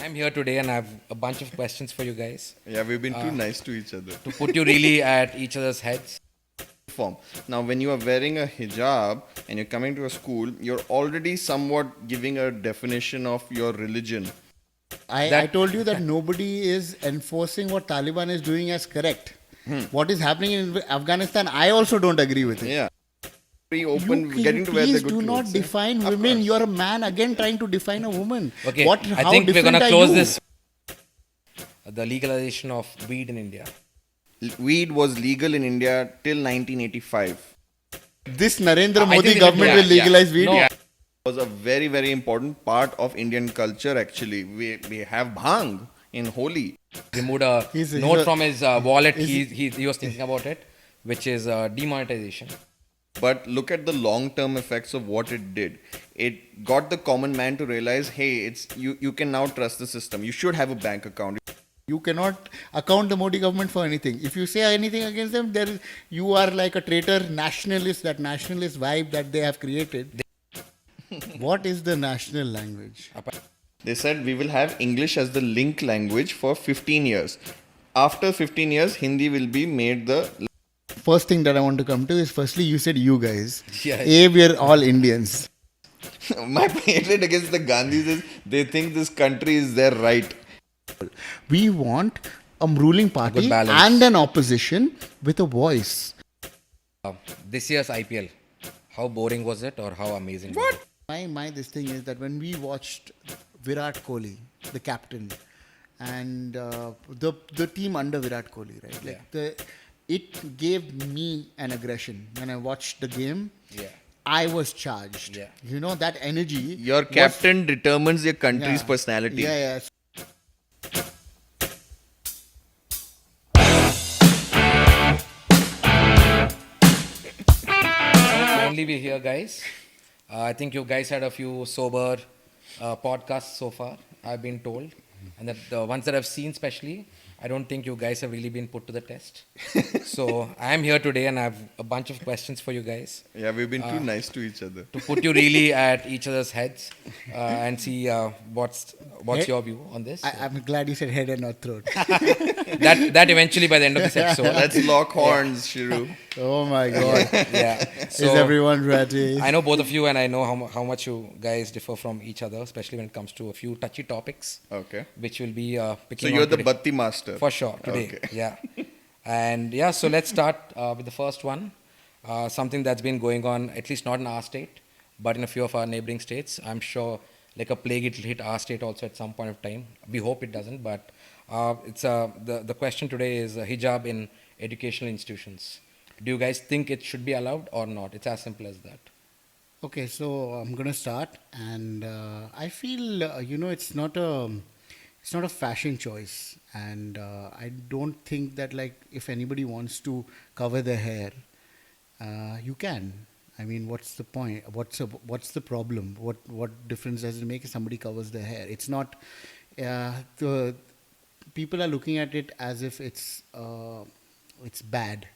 I'm here today and I have a bunch of questions for you guys Yeah, we've been too nice to each other. to put you really at each other's heads. Form. Now, when you are wearing a hijab and you're coming to a school, you're already somewhat giving a definition of your religion. I told you that nobody is enforcing what Taliban is doing as correct. What is happening in Afghanistan, I also don't agree with it. Yeah. Very open, getting to wear Please the good do clothes. not define Of women. course. You're a man again trying to define a woman. Okay, I How think we're different gonna are close you? this. The legalization of weed in India. Weed was legal in India till 1985. This Narendra I Modi think government yeah, will legalize weed. No, Was a very, very important part of Indian culture actually. We have bhang in Holi. removed a He's note a- from his wallet. he's- He was thinking about it, which is demonetization. But look at the long-term effects of what it did. It got the common man to realize, hey, you can now trust the system. You should have a bank account. You cannot account the Modi government for anything. If you say anything against them, you are like a traitor, nationalist, that nationalist vibe that they have created. What is the national language? They said we will have English as the link language for 15 years. After 15 years, Hindi will be made the. First thing that I want to come to is firstly, you said you guys. Yeah. We're all Indians. My hatred against the Gandhis is they think this country is their right. We want a ruling party good balance. and an opposition with a voice. This year's IPL. How boring was it, or how amazing? Was it? My this thing is that when we watched Virat Kohli, the captain, and the team under Virat Kohli, right? Like it gave me an aggression when I watched the game. Yeah. I was charged. Yeah. You know that energy. Your was- captain determines your country's Yeah. personality. Yeah. Only we're here, guys. I think you guys had a few sober podcasts so far, I've been told. And that the ones that I've seen, especially, I don't think you guys have really been put to the test. So I'm here today and I have a bunch of questions for you guys Yeah, we've been too nice to each other. to put you really at each other's heads and see what's your view on this. I'm glad you said head and not throat. That eventually by the end of this episode. Let's lock horns, Shiru. Oh my God. Yeah. Is So, everyone ready? I know both of you, and I know how much you guys differ from each other, especially when it comes to a few touchy topics, Okay. which will be So picking you're on the today. Batti master. For sure, today. Okay. Yeah. And yeah, so let's start with the first one. Something that's been going on, at least not in our state, but in a few of our neighboring states. I'm sure like a plague it will hit our state also at some point of time. We hope it doesn't, but it's the question today is hijab in educational institutions. Do you guys think it should be allowed or not? It's as simple as that. Okay, so I'm gonna start, and I feel it's not a fashion choice, and I don't think that like if anybody wants to cover their hair, you can. I mean, what's the point? What's the problem? What difference does it make if somebody covers their hair? It's not. The people are looking at it as if it's bad,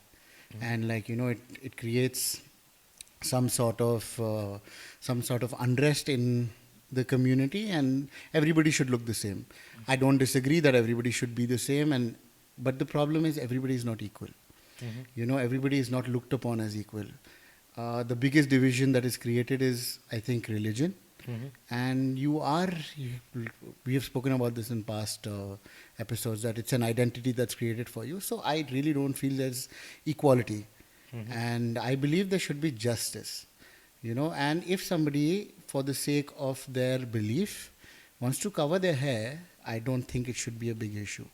and like it creates some sort of unrest in the community, and everybody should look the same. I don't disagree that everybody should be the same, but the problem is everybody is not equal. Everybody is not looked upon as equal. The biggest division that is created is, I think, religion. And we have spoken about this in past episodes, that it's an identity that's created for you. So I really don't feel there's equality. And I believe there should be justice. And if somebody, for the sake of their belief, wants to cover their hair, I don't think it should be a big issue.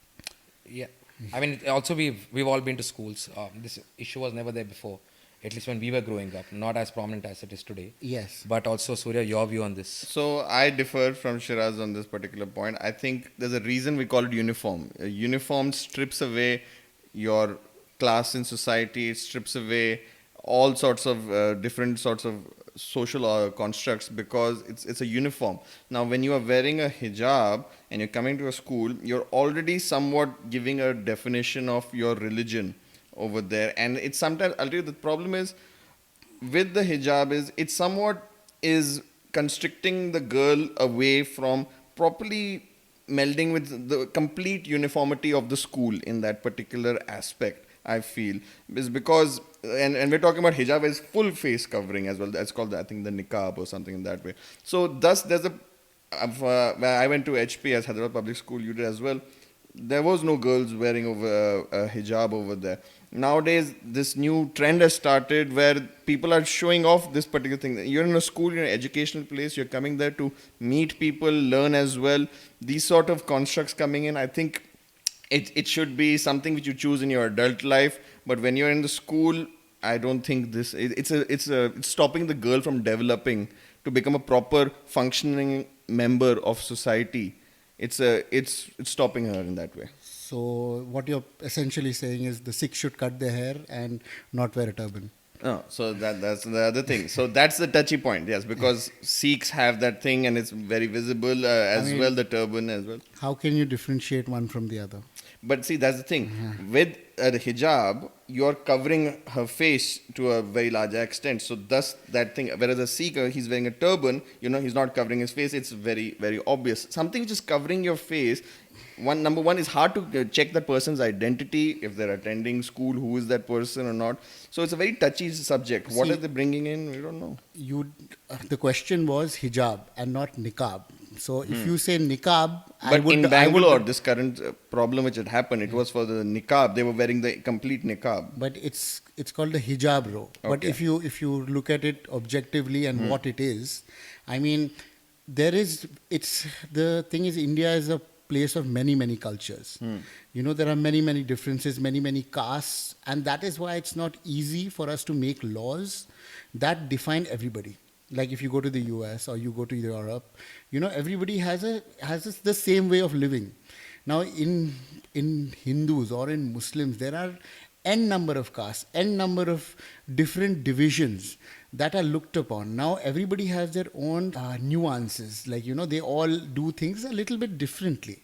Yeah. I mean, also we've all been to schools. This issue was never there before, at least when we were growing up, not as prominent as it is today. Yes. But also, Surya, your view on this? So I differ from Shiraz on this particular point. I think there's a reason we call it uniform. A uniform strips away your class in society. It strips away all sorts of different sorts of social constructs because it's a uniform. Now, when you are wearing a hijab and you're coming to a school, you're already somewhat giving a definition of your religion over there. And it's sometimes, I'll tell you, the problem is with the hijab is it somewhat is constricting the girl away from properly melding with the complete uniformity of the school in that particular aspect, I feel. Is because, and we're talking about hijab as full face covering as well. That's called, I think, the niqab or something in that way. So thus there's a, when I went to HP as Hyderabad Public School, you did as well. There was no girls wearing over a hijab over there. Nowadays, this new trend has started where people are showing off this particular thing. You're in a school, you're in an educational place, you're coming there to meet people, learn as well. These sort of constructs coming in, I think it should be something which you choose in your adult life. But when you're in the school, I don't think this, it's stopping the girl from developing to become a proper functioning member of society. It's stopping her in that way. So what you're essentially saying is the Sikhs should cut their hair and not wear a turban. No, so that's the other thing. So that's the touchy point, yes, because Sikhs have that thing and it's very visible as well, the turban as well. How can you differentiate one from the other? But see, that's the thing. With the hijab, you're covering her face to a very large extent. So thus that thing, whereas a Sikh, he's wearing a turban, he's not covering his face. It's very, very obvious. Something which is covering your face, number one, is hard to check that person's identity, if they're attending school, who is that person or not. So it's a very touchy subject. What are they bringing in? We don't know. The question was hijab and not niqab. So if you say niqab, But in Bangalore, this current problem which had happened, it was for the niqab. They were wearing the complete niqab. But it's called the hijab row. But if you look at it objectively and what it is, I mean, the thing is, India is a place of many cultures. There are many differences, many castes, and that is why it's not easy for us to make laws that define everybody. Like if you go to the US or you go to Europe, everybody has the same way of living. Now in Hindus or in Muslims, there are n number of castes, n number of different divisions that are looked upon. Now everybody has their own nuances. Like, they all do things a little bit differently.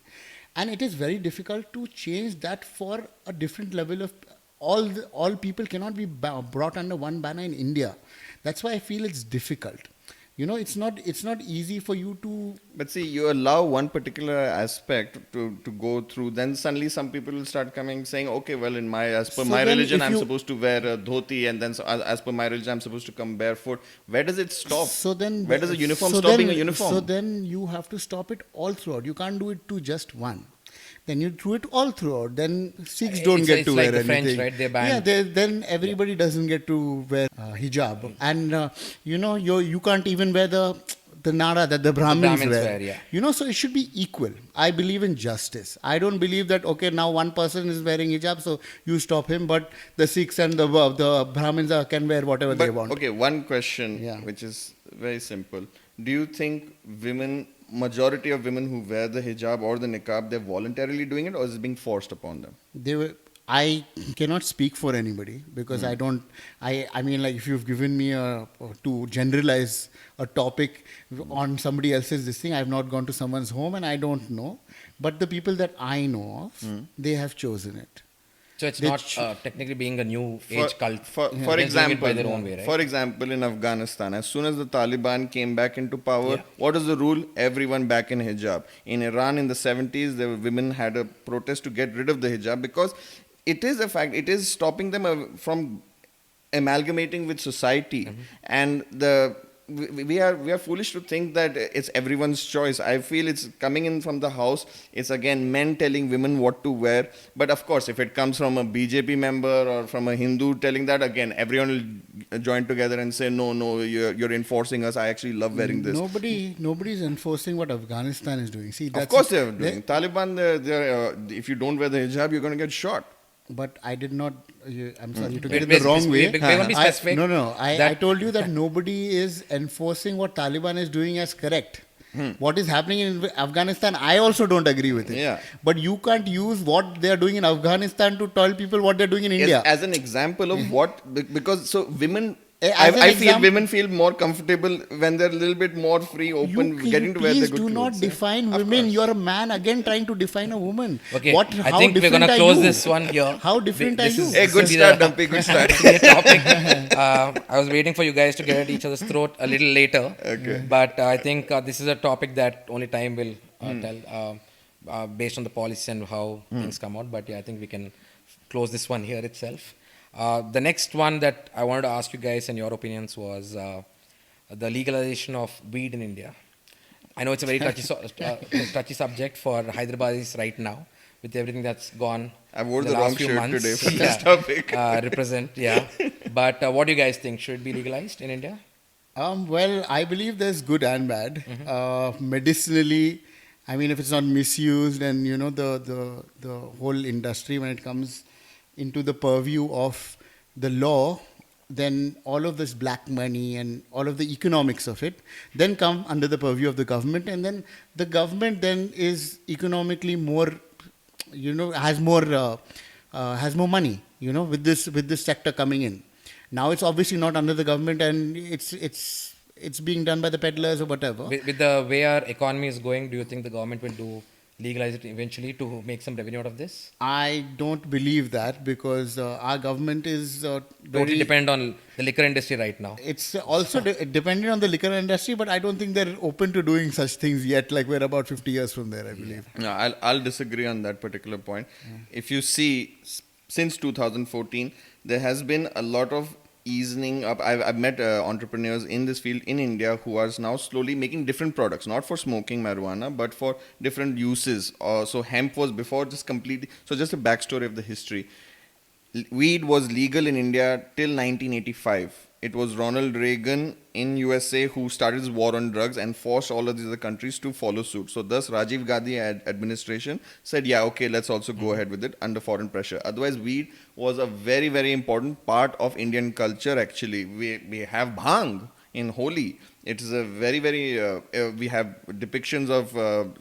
And it is very difficult to change that for a different level of all people cannot be brought under one banner in India. That's why I feel it's difficult. It's not easy for you to. But see, you allow one particular aspect to go through, then suddenly some people will start coming saying, okay, well, as per my religion, I'm supposed to wear a dhoti, and then as per my religion, I'm supposed to come barefoot. Where does it stop? So then, where does a uniform stop being a uniform? So then you have to stop it all throughout. You can't do it to just one. Then you do it all throughout. Then Sikhs don't get to wear anything. It's like the French, right? They're banned. Yeah, then everybody doesn't get to wear hijab. And, you can't even wear the nara that the Brahmins wear. Yeah. So it should be equal. I believe in justice. I don't believe that, okay, now one person is wearing hijab, so you stop him, but the Sikhs and the Brahmins can wear whatever they want. Okay, one question, which is very simple. Do you think majority of women who wear the hijab or the niqab, they're voluntarily doing it, or is it being forced upon them? I cannot speak for anybody because I mean, like, if you've given me to generalize a topic on somebody else's this thing, I've not gone to someone's home and I don't know. But the people that I know of, they have chosen it. So it's not technically being a new age cult. For example, by their own way, right? For example, in Afghanistan, as soon as the Taliban came back into power, what is the rule? Everyone back in hijab. In Iran in the 70s, women had a protest to get rid of the hijab because it is a fact. It is stopping them from amalgamating with society. And we are foolish to think that it's everyone's choice. I feel it's coming in from the house. It's again men telling women what to wear. But of course, if it comes from a BJP member or from a Hindu telling that, again, everyone will join together and say, no, you're enforcing us. I actually love wearing this. Nobody's enforcing what Afghanistan is doing. See, of course they're doing. Taliban, if you don't wear the hijab, you're going to get shot. But I did not. I'm sorry to get it the wrong way. Be specific. I told you that nobody is enforcing what Taliban is doing as correct. What is happening in Afghanistan, I also don't agree with it. Yeah. But you can't use what they are doing in Afghanistan to tell people what they're doing in India. As an example of what, because women. I feel women feel more comfortable when they're a little bit more free, open, getting to wear their good clothes. Please do not define women. You're a man again trying to define a woman. Okay, I think we're going to close this one here. How different are you? Hey, good start, Dumpy, good start. I was waiting for you guys to get at each other's throat a little later. Okay. But I think this is a topic that only time will tell. based on the policy and how things come out. But yeah, I think we can close this one here itself. The next one that I wanted to ask you guys and your opinions was the legalization of weed in India. I know it's a very touchy subject for Hyderabadis right now with everything that's gone. I wore the the last wrong few shirt months. today for this topic. Represent, yeah. But what do you guys think? Should it be legalized in India? Well, I believe there's good and bad. Medicinally, I mean, if it's not misused, and the whole industry, when it comes into the purview of the law, then all of this black money and all of the economics of it then come under the purview of the government, and then the government then is economically more, has more money, with this sector coming in. Now it's obviously not under the government, and it's being done by the peddlers or whatever. With the way our economy is going, do you think the government will legalize it eventually to make some revenue out of this? I don't believe that, because our government is Totally depend on the liquor industry right now. It's also dependent on the liquor industry, but I don't think they're open to doing such things yet. Like, we're about 50 years from there, I believe. No, I'll disagree on that particular point. If you see, since 2014, there has been a lot of easing up. I've met entrepreneurs in this field in India who are now slowly making different products, not for smoking marijuana, but for different uses. So hemp was before just completely. So just a backstory of the history. Weed was legal in India till 1985. It was Ronald Reagan in USA who started his war on drugs and forced all of these other countries to follow suit. So thus Rajiv Gandhi administration said, yeah, okay, let's also go ahead with it under foreign pressure. Otherwise, weed was a very, very important part of Indian culture actually. We have bhang in Holi. It is a very, very, we have depictions of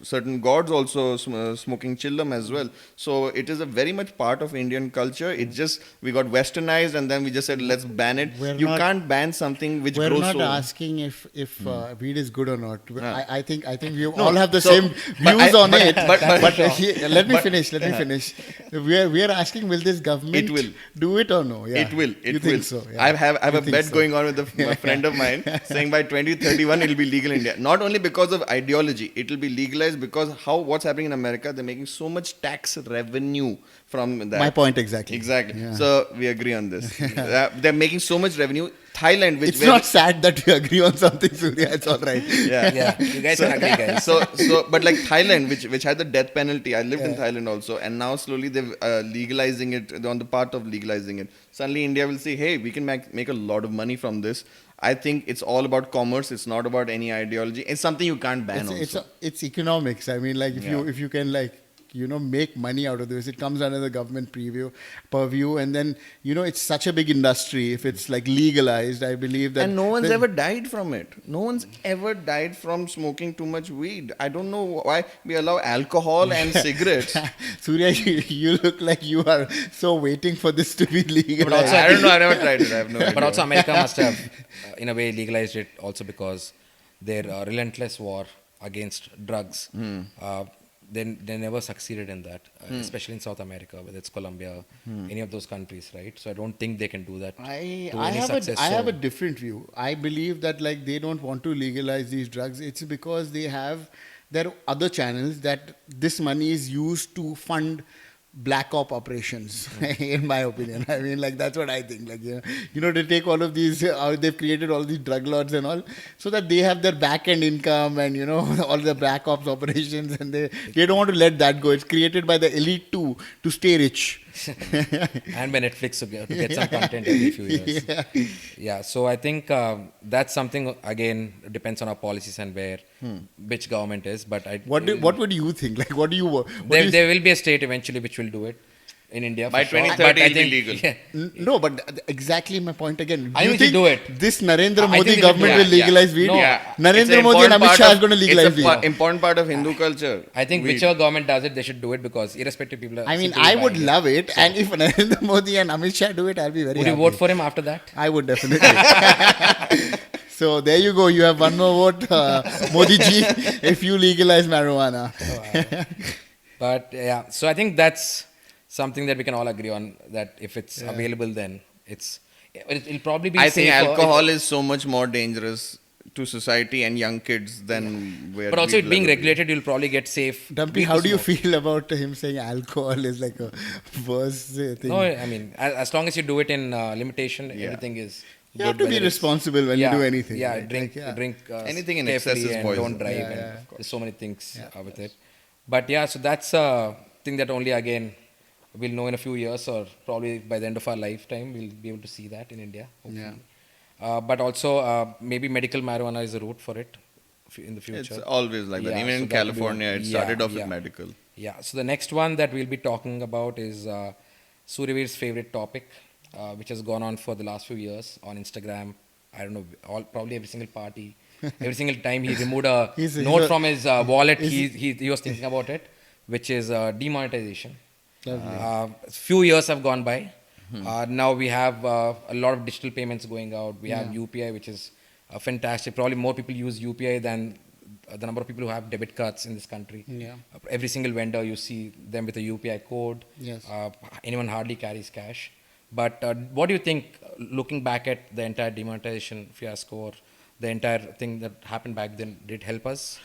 certain gods also smoking chillam as well. So it is a very much part of Indian culture. It just, we got westernized and then we just said, let's ban it. You can't ban something which we're grows not so... asking if weed is good or not. Yeah. I think we all have the so- same views on it. but- Let me finish. We are asking, will this government It will. do it or no? Yeah. It will. You It think will. so? Yeah. I have You a think bet so? going on with a friend of mine saying by 2031 it will be legal in India. Not only because of ideology, it will be legalized because what's happening in America, they're making so much tax revenue from that. My point exactly. Exactly. Yeah. So we agree on this. They're making so much revenue. Thailand, which It's not sad that we agree on something, Surya. It's all right. Yeah, you guys can agree, guys. But like Thailand, which had the death penalty, I lived in Thailand also, and now slowly they're legalizing it. They're on the path of legalizing it. Suddenly India will say, hey, we can make a lot of money from this. I think it's all about commerce. It's not about any ideology. It's something you can't ban also. It's economics. I mean, like, if you can, like, make money out of this, it comes under the government purview, and then it's such a big industry. If it's like legalized, I believe that. And no one's ever died from it. No one's ever died from smoking too much weed. I don't know why we allow alcohol and cigarettes. Surya, you look like you are so waiting for this to be legalized. But also, I don't know. I've never tried it. I have no idea. But also, America must have, in a way, legalized it also because their relentless war against drugs. They never succeeded in that, especially in South America, whether it's Colombia, any of those countries, right? So I don't think they can do that. I to any have success. I have a different view. I believe that, like, they don't want to legalize these drugs. It's because they have their other channels that this money is used to fund black op operations, in my opinion. I mean, like, that's what I think. Like, they take all of these, they've created all these drug lords and all, so that they have their back end income and, all the black ops operations, and they don't want to let that go. It's created by the elite to stay rich. And by Netflix to get some content every few years. Yeah, so I think that's something, again, depends on our policies and which government is. But What would you think? Like, what do you... There will be a state eventually which will do it in India. By for sure. 2030 But I it'll be think- legal. Yeah. No, but exactly my point again. I you think we should do it. This Narendra I think Modi we should government do will it. legalize weed? No. Yeah. Narendra It's an Modi and important Amit part Shah of- is going to legalize It's weed. an important part of Hindu culture. I think Weed. whichever government does it, they should do it because irrespective people are... I mean, simply I would buying it. love it. And if Narendra Modi and Amit Shah do it, I'll be very Would happy. you vote for him after that? I would definitely. So there you go. You have one more vote, Modi ji, if you legalize marijuana. But yeah, so I think that's something that we can all agree on, that if it's available, then it'll probably be I think safer. alcohol is so much more dangerous to society and young kids than where. But also, we'd it being ever be. regulated, you'll probably get safe. Dumpy, weed how to do you smoke. feel about him saying alcohol is like a worse thing? No, I mean, as long as you do it in limitation, Yeah. everything is. You have good, to whether be it's- responsible when yeah, you do anything. Yeah, right? drink, Like, yeah. drink. Anything in carefully excess is and poison. don't drive. Yeah, and yeah. there's so many things with it. But yeah, so that's a thing that only again we'll know in a few years, or probably by the end of our lifetime, we'll be able to see that in India. Hopefully. Yeah. But also, maybe medical marijuana is a route for it in the future. It's always like that. Yeah, Even so in that would be one. California, it Yeah, started off yeah. with medical. Yeah. So the next one that we'll be talking about is Suryaveer's favorite topic, which has gone on for the last few years on Instagram. I don't know, probably every single party, every single time he removed a He's note a- from his wallet, he's- he was thinking about it, which is demonetization. Lovely. Few years have gone by. Now we have a lot of digital payments going out. We have Yeah. UPI, which is fantastic. Probably more people use UPI than the number of people who have debit cards in this country. Yeah. Every single vendor, you see them with a UPI code. Yes. Anyone hardly carries cash. But what do you think, looking back at the entire demonetization fiasco or the entire thing that happened back then, did it help us?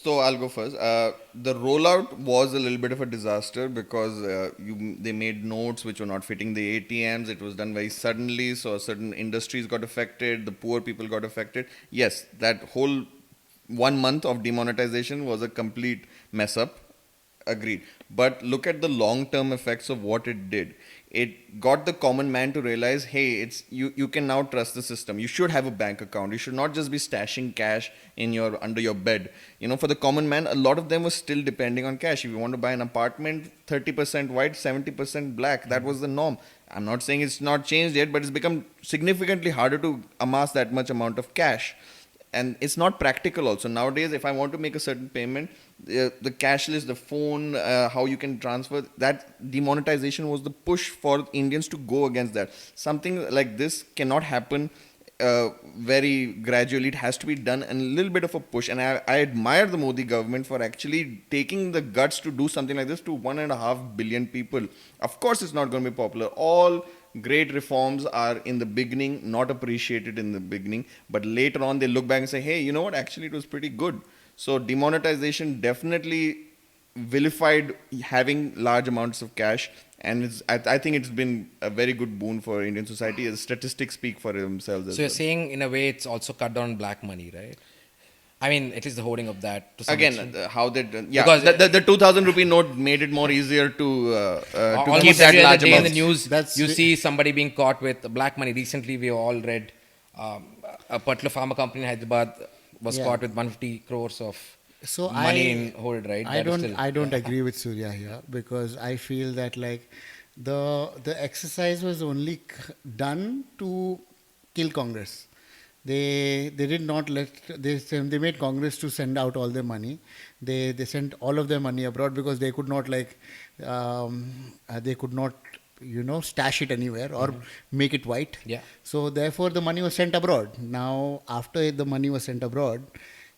So I'll go first. The rollout was a little bit of a disaster because they made notes which were not fitting the ATMs. It was done very suddenly, so certain industries got affected. The poor people got affected. Yes, that whole 1 month of demonetization was a complete mess up. Agreed. But look at the long-term effects of what it did. It got the common man to realize, hey, it's you can now trust the system. You should have a bank account. You should not just be stashing cash in your under your bed. For the common man, a lot of them were still depending on cash. If you want to buy an apartment, 30% white, 70% black. That was the norm. I'm not saying it's not changed yet, but it's become significantly harder to amass that much amount of cash. And it's not practical also. Nowadays, if I want to make a certain payment, the cashless, the phone, how you can transfer, that demonetization was the push for Indians to go against that. Something like this cannot happen very gradually. It has to be done and a little bit of a push. And I admire the Modi government for actually taking the guts to do something like this to 1.5 billion people. Of course, it's not going to be popular. All great reforms are in the beginning not appreciated in the beginning, but later on they look back and say, hey, you know what, actually it was pretty good. So demonetization definitely vilified having large amounts of cash, and I think it's been a very good boon for Indian society. As statistics speak for themselves as So you're well. saying, in a way, it's also cut down black money, right? I mean, at least the hoarding of that to some Again, extent. how they Because the 2,000 rupee note made it more easier to keep almost that every other large day in amount. the news, That's you the- see somebody being caught with black money. Recently, we all read a particular pharma company in Hyderabad was Yeah. caught with 150 crores of So money in hold, right? I That is don't still- I don't agree with Surya here, because I feel that like the exercise was only done to kill Congress. They did not let they made Congress to send out all their money. They sent all of their money abroad because they could not stash it anywhere or make it white. Yeah. So therefore the money was sent abroad. Now after the money was sent abroad,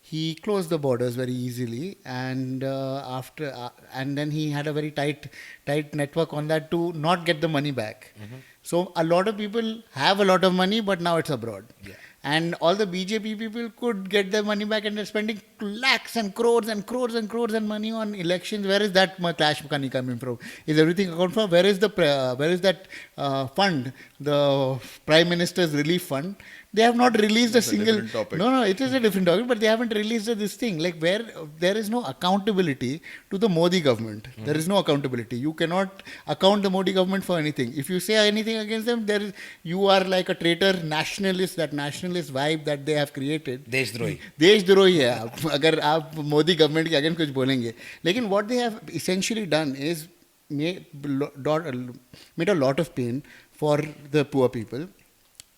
he closed the borders very easily, and and then he had a very tight network on that to not get the money back. So a lot of people have a lot of money, but now it's abroad. Yeah. And all the BJP people could get their money back, and they're spending lakhs and crores and crores and crores and money on elections. Where is that cash money coming from? Is everything account for? Where is that fund, the Prime Minister's Relief Fund? They have not released That's a a single. different topic. No, it is a different topic, but they haven't released this thing. Like where there is no accountability to the Modi government. There is no accountability. You cannot account the Modi government for anything. If you say anything against them, you are like a traitor, nationalist. That nationalist vibe that they have created. देशद्रोही. देशद्रोही है आप अगर आप Modi government के against कुछ बोलेंगे. लेकिन what they have essentially done is made a lot of pain for the poor people.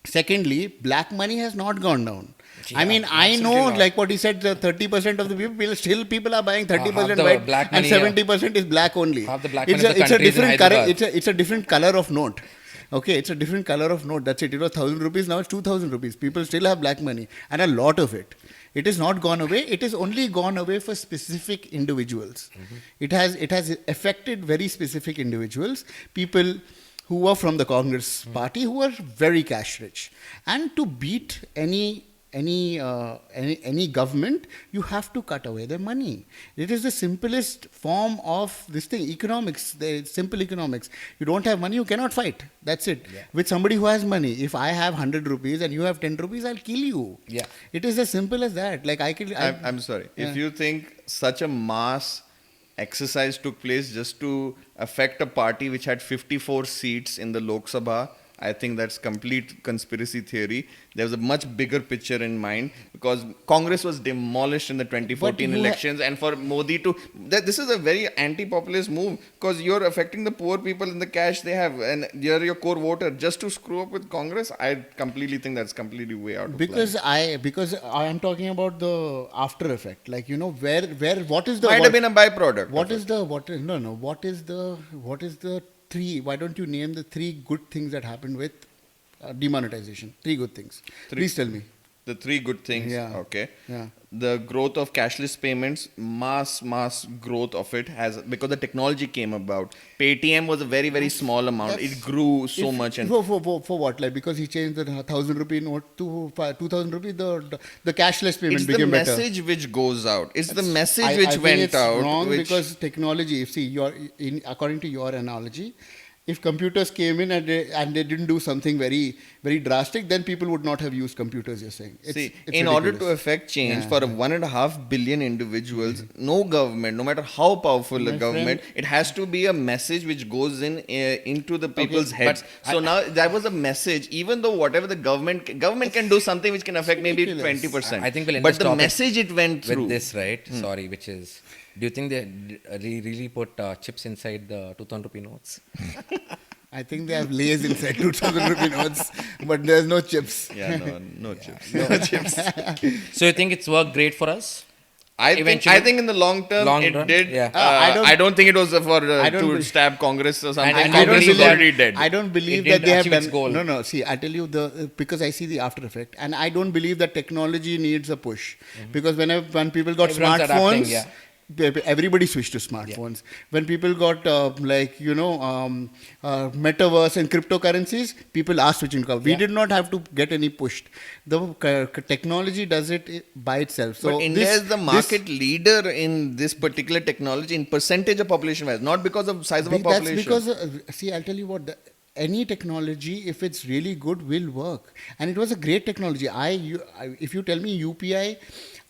Secondly, black money has not gone down. Yeah, I mean, I know, absolutely not. like what he said, 30% of the people are buying 30% half the white black and money, 70% is black only. half the black it's money in the a, it's a country is in different color. Hyderabad. It's a different color of note. Okay, it's a different color of note. That's it. It was 1,000 rupees. Now it's 2,000 rupees. People still have black money, and a lot of it. It is not gone away. It is only gone away for specific individuals. It has affected very specific individuals. People who are from the Congress party, who are very cash rich. And to beat any any government, you have to cut away their money. It is the simplest form of this thing. Economics, the simple economics. You don't have money, you cannot fight. That's it. Yeah. With somebody who has money, if I have 100 rupees and you have 10 rupees, I'll kill you. Yeah. It is as simple as that. Like I'm sorry. Yeah. If you think such a mass exercise took place just to affect a party which had 54 seats in the Lok Sabha, I think that's complete conspiracy theory. There was a much bigger picture in mind because Congress was demolished in the 2014 But you elections, and for Modi to this is a very anti-populist move because you're affecting the poor people in the cash they have, and you're your core voter. Just to screw up with Congress, I completely think that's completely way out of because line. I am talking about the after effect. Like, you know, where what is the Might what, have been a byproduct. what of is it. the what is no no what is the three, why don't you name the three good things that happened with demonetization? Three good things. Please tell me. The three good things. Yeah. Okay. Yeah. The growth of cashless payments, mass growth of it has, because the technology came about. Paytm was a very, very small amount. It grew so much. And For what? Like, because he changed the 1,000 rupee note to 2,000 rupee, the cashless payment it's the became better. message which goes out. It's the message I which think went it's out. wrong which, because technology. If see, according to your analogy, if computers came in and they didn't do something very very drastic, then people would not have used computers. You're saying. see, It's in order to ridiculous. affect change Yeah. for a 1.5 billion individuals, no government, no matter how powerful My a government, it has to be a message which goes into the people's but heads. So now that was a message. Even though whatever the government can do something which can affect maybe ridiculous. 20%. I think we'll end but this the topic message it went through. with this, right? Sorry, which is, do you think they really put chips inside the 2,000 rupee notes? I think they have lays inside 2,000 rupee notes, but there's no chips. Yeah, no chips. No chips. So you think it's worked great for us? I Eventually- think in the long term Long it run, did. yeah. I don't think it was for I don't to be- stab Congress or something. And I don't Congress is believe, already dead. I don't believe It that didn't they have achieve done. its goal. No. See, I tell you because I see the after effect, and I don't believe that technology needs a push. Because when people got Everyone's adapting, smartphones, yeah. everybody switched to smartphones. When people got metaverse and cryptocurrencies, people are switching to. We Yeah. did not have to get any pushed. The technology does it by itself. So but India this- is the market leader in this particular technology in percentage of population wise, not because of size of a population. That's because, see, I'll tell you what, any technology, if it's really good, will work. And it was a great technology. If you tell me UPI,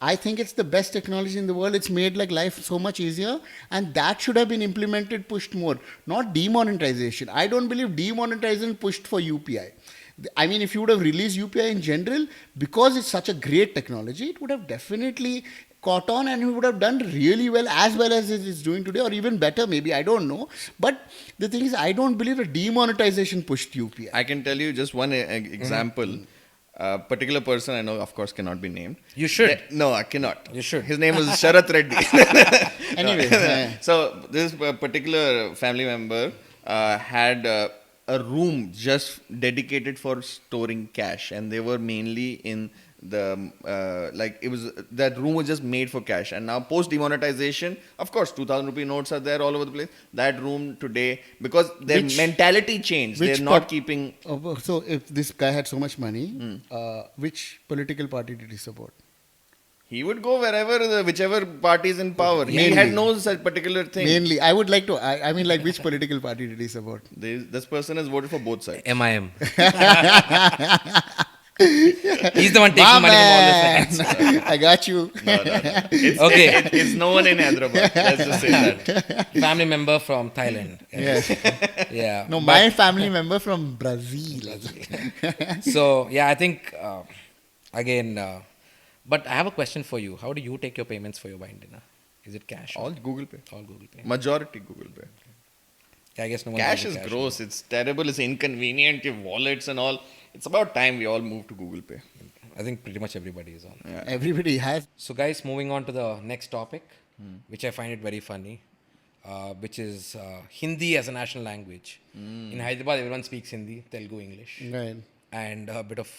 I think it's the best technology in the world. It's made like life so much easier, and that should have been implemented, pushed more, not demonetization. I don't believe demonetization pushed for UPI. I mean, if you would have released UPI in general, because it's such a great technology, it would have definitely caught on and it would have done really well as it is doing today, or even better maybe, I don't know. But the thing is, I don't believe that demonetization pushed UPI. I can tell you just one example. A particular person I know, of course, cannot be named. You should. No, I cannot. You should. His name was Sharath Reddy. Anyway, So this particular family member had a room just dedicated for storing cash, and they were mainly in the it was that room was just made for cash. And now post demonetization, of course, 2,000 rupee notes are there all over the place. That room today, because their mentality changed, they're not keeping. So if this guy had so much money, which political party did he support? He would go whichever party is in power. He Mainly. had no such particular thing. Mainly, I would like to. I mean, like, which political party did he support? This person has voted for both sides. MIM. He's the one taking money from all the fans. I got you. No. Okay. It's no one in Hyderabad. Let's just say that. Family member from Thailand. Yes. Yeah. No, But- my family member from Brazil. So, yeah, I think, again, but I have a question for you. How do you take your payments for your wine dinner? Is it cash? All Google Pay. All Google Pay. Majority Google Pay. I guess no one Cash uses is gross. It's terrible. It's inconvenient. Your wallets and all. It's about time we all move to Google Pay. I think pretty much everybody is on. Yeah. Everybody has. So, guys, moving on to the next topic, which I find it very funny, which is Hindi as a national language. In Hyderabad, everyone speaks Hindi, Telugu, English, Right. and a bit of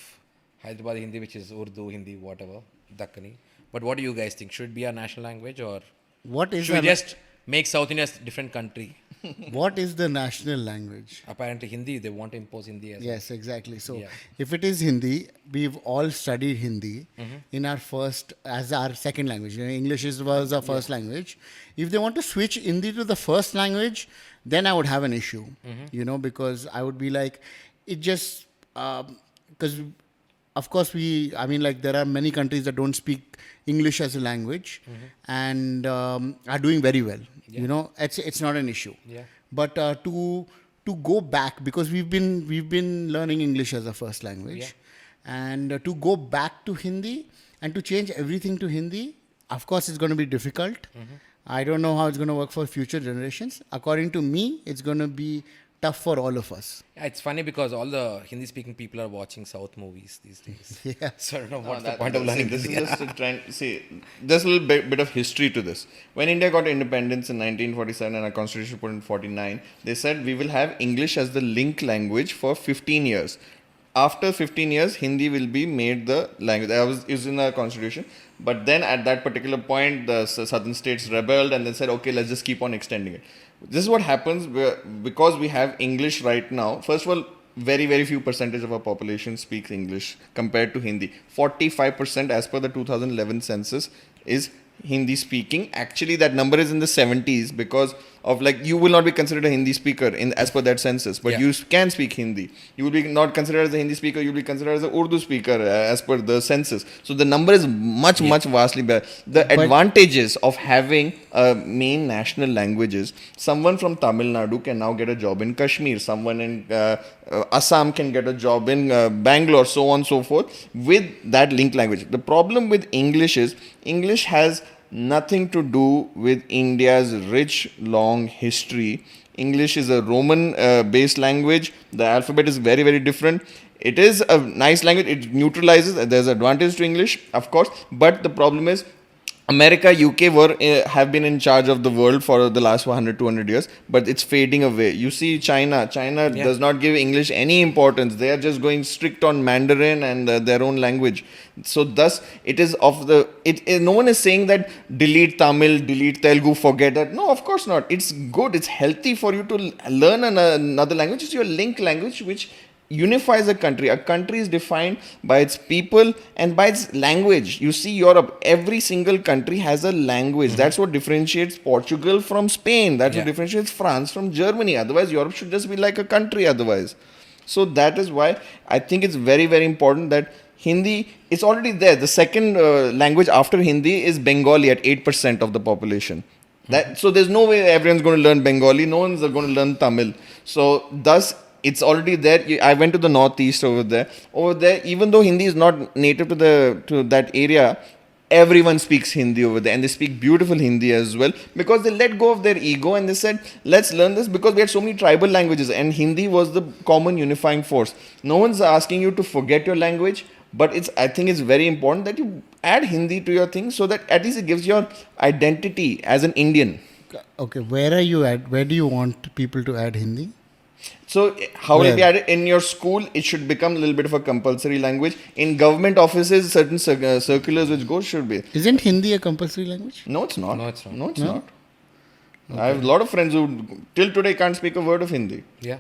Hyderabad Hindi, which is Urdu, Hindi, whatever, Dakkani. But what do you guys think? Should it be our national language, or What is should we an- just make South India a different country? What is the national language? Apparently, Hindi, they want to impose Hindi as Yes, exactly. So Yeah. if it is Hindi, we've all studied Hindi in our first, as our second language. English was our first language. If they want to switch Hindi to the first language, then I would have an issue, because I would be like, it just, because of course there are many countries that don't speak English as a language and are doing very well. It's not an issue. Yeah. But to go back, because we've been learning English as a first language, and to go back to Hindi and to change everything to Hindi, of course, it's going to be difficult. I don't know how it's going to work for future generations. According to me, it's going to be tough for all of us. Yeah, it's funny because all the Hindi speaking people are watching South movies these days. Yeah. So I don't know No, what's the that- point of see, learning this Hindi. is just a trend. See, there's a little bit of history to this. When India got independence in 1947 and our constitution put in 49, they said we will have English as the link language for 15 years. After 15 years, Hindi will be made the language. That is in our constitution. But then at that particular point, the southern states rebelled and they said, okay, let's just keep on extending it. This is what happens because we have English right now. First of all, very, very few percentage of our population speaks English compared to Hindi. 45% as per the 2011 census is Hindi speaking. Actually, that number is in the 70s because of you will not be considered a Hindi speaker as per that census, but you can speak Hindi. You will be not considered as a Hindi speaker, you will be considered as an Urdu speaker as per the census. So the number is much vastly better. The advantages of having main national languages, someone from Tamil Nadu can now get a job in Kashmir, someone in Assam can get a job in Bangalore, so on and so forth, with that linked language. The problem with English is, English has nothing to do with India's rich, long history. English is a Roman based language. The alphabet is very, very different. It is a nice language. It neutralizes. There's advantage to English, of course. But the problem is, America, UK have been in charge of the world for the last 100, 200 years, but it's fading away. You see China does not give English any importance. They are just going strict on Mandarin and their own language. So thus, it is no one is saying that delete Tamil, delete Telugu, forget that. No, of course not. It's good. It's healthy for you to learn another language. It's your link language, which unifies a country. A country is defined by its people and by its language. You see Europe, every single country has a language. That's what differentiates Portugal from Spain. That's what differentiates France from Germany. Otherwise, Europe should just be like a country otherwise. So that is why I think it's very, very important that Hindi is already there. The second language after Hindi is Bengali at 8% of the population. So there's no way everyone's going to learn Bengali. No one's going to learn Tamil. So thus, it's already there. I went to the northeast over there. Over there, even though Hindi is not native to that area, everyone speaks Hindi over there, and they speak beautiful Hindi as well, because they let go of their ego and they said, let's learn this, because we had so many tribal languages and Hindi was the common unifying force. No one's asking you to forget your language, but I think it's very important that you add Hindi to your thing, so that at least it gives your identity as an Indian. Okay, where are you at? Where do you want people to add Hindi? So how will it be added? In your school, it should become a little bit of a compulsory language. In government offices, certain circulars which go should be. Isn't Hindi a compulsory language? No, it's not. No, it's not. No, it's No? not. Okay. I have a lot of friends who till today can't speak a word of Hindi. Yeah.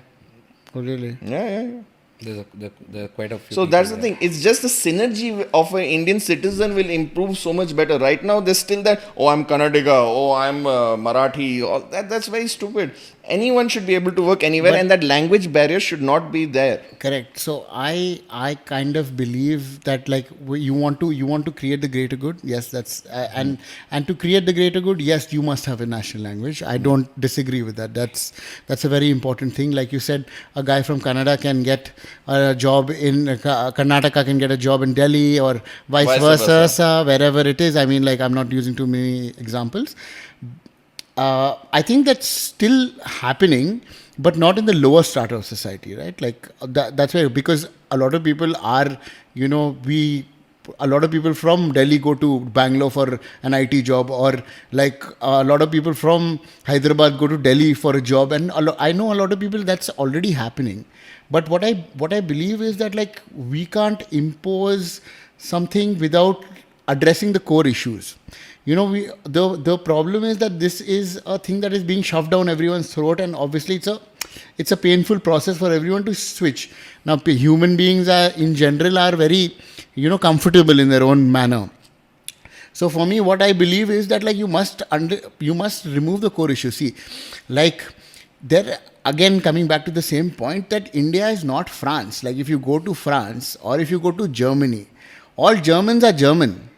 Oh, really? Yeah. There are quite a few. So that's the people thing. It's just the synergy of an Indian citizen will improve so much better. Right now, there's still that, I'm Kannadiga, I'm Marathi. All that's very stupid. Anyone should be able to work anywhere, and that language barrier should not be there. Correct. So I kind of believe that you want to create the greater good. Yes, that's and to create the greater good, yes, you must have a national language. I don't disagree with that. That's a very important thing. Like you said, a guy from Canada can get a job in Karnataka, can get a job in Delhi, or vice versa, wherever it is. I mean, I'm not using too many examples. I think that's still happening, but not in the lower strata of society, right? That's why, because a lot of people are, a lot of people from Delhi go to Bangalore for an IT job, or a lot of people from Hyderabad go to Delhi for a job, and I know a lot of people that's already happening. But what I believe is that we can't impose something without addressing the core issues. You know, the problem is that this is a thing that is being shoved down everyone's throat, and obviously it's a painful process for everyone to switch. Now, human beings are in general are very, comfortable in their own manner. So for me, what I believe is that like you must remove the core issue. See, like there again coming back to the same point that India is not France. Like if you go to France or if you go to Germany, all Germans are German,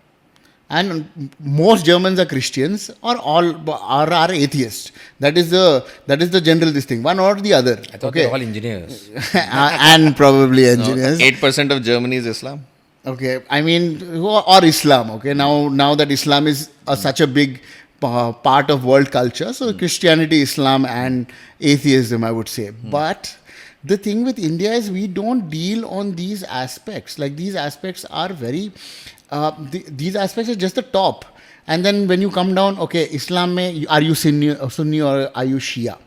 and most Germans are Christians or all are atheists. That is the general this thing, one or the other. I thought they're all engineers. And probably engineers. 8% of Germany is Islam. Okay, I mean, or Islam. Okay, now that Islam is such a big part of world culture, so Christianity, Islam, and atheism, I would say. But the thing with India is we don't deal on these aspects. Like these aspects are very, these aspects are just the top. And then when you come down, okay, Islam mein, are you Sunni or are you Shia?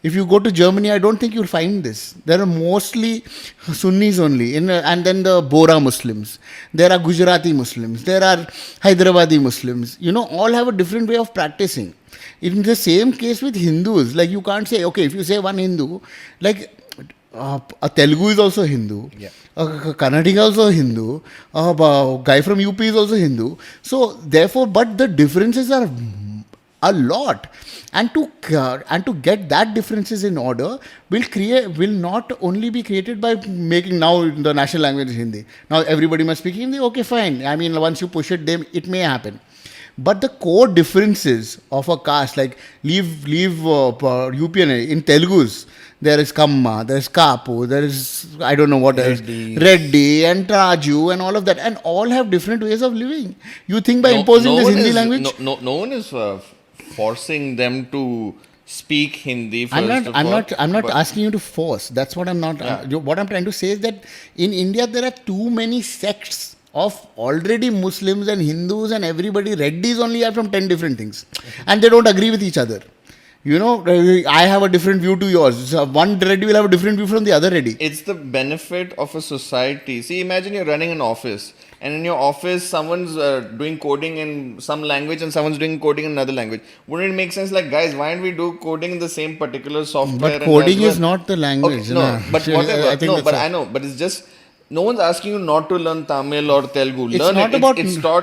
If you go to Germany, I don't think you'll find this. There are mostly Sunnis only, and then the Bora Muslims. There are Gujarati Muslims. There are Hyderabadi Muslims. All have a different way of practicing. In the same case with Hindus, like you can't say, okay, if you say one Hindu, like a Telugu is also Hindu. Yeah. A Kannadiga is also Hindu. A guy from UP is also Hindu. So therefore, but the differences are a lot, and to get that differences in order will not only be created by making now the national language is Hindi. Now everybody must speak Hindi. Okay, fine. I mean, once you push it, then it may happen. But the core differences of a caste, like leave UPN in Telugus, there is Kamma, there is Kapu, there is I don't know what else, Reddy and Raju and all of that, and all have different ways of living. You think by imposing this Hindi language? No one is forcing them to speak Hindi. I'm not asking you to force. That's what I'm not. Yeah. What I'm trying to say is that in India there are too many sects of already Muslims and Hindus and everybody. Reddys only are from 10 different things, and they don't agree with each other. I have a different view to yours. So one Reddy will have a different view from the other Reddy. It's the benefit of a society. See, imagine you're running an office, and in your office, someone's doing coding in some language and someone's doing coding in another language. Wouldn't it make sense? Like, guys, why don't we do coding in the same particular software? But coding is not the language. Okay, no, but whatever. I know. But it's just. No one's asking you not to learn Tamil or Telugu. Learn it.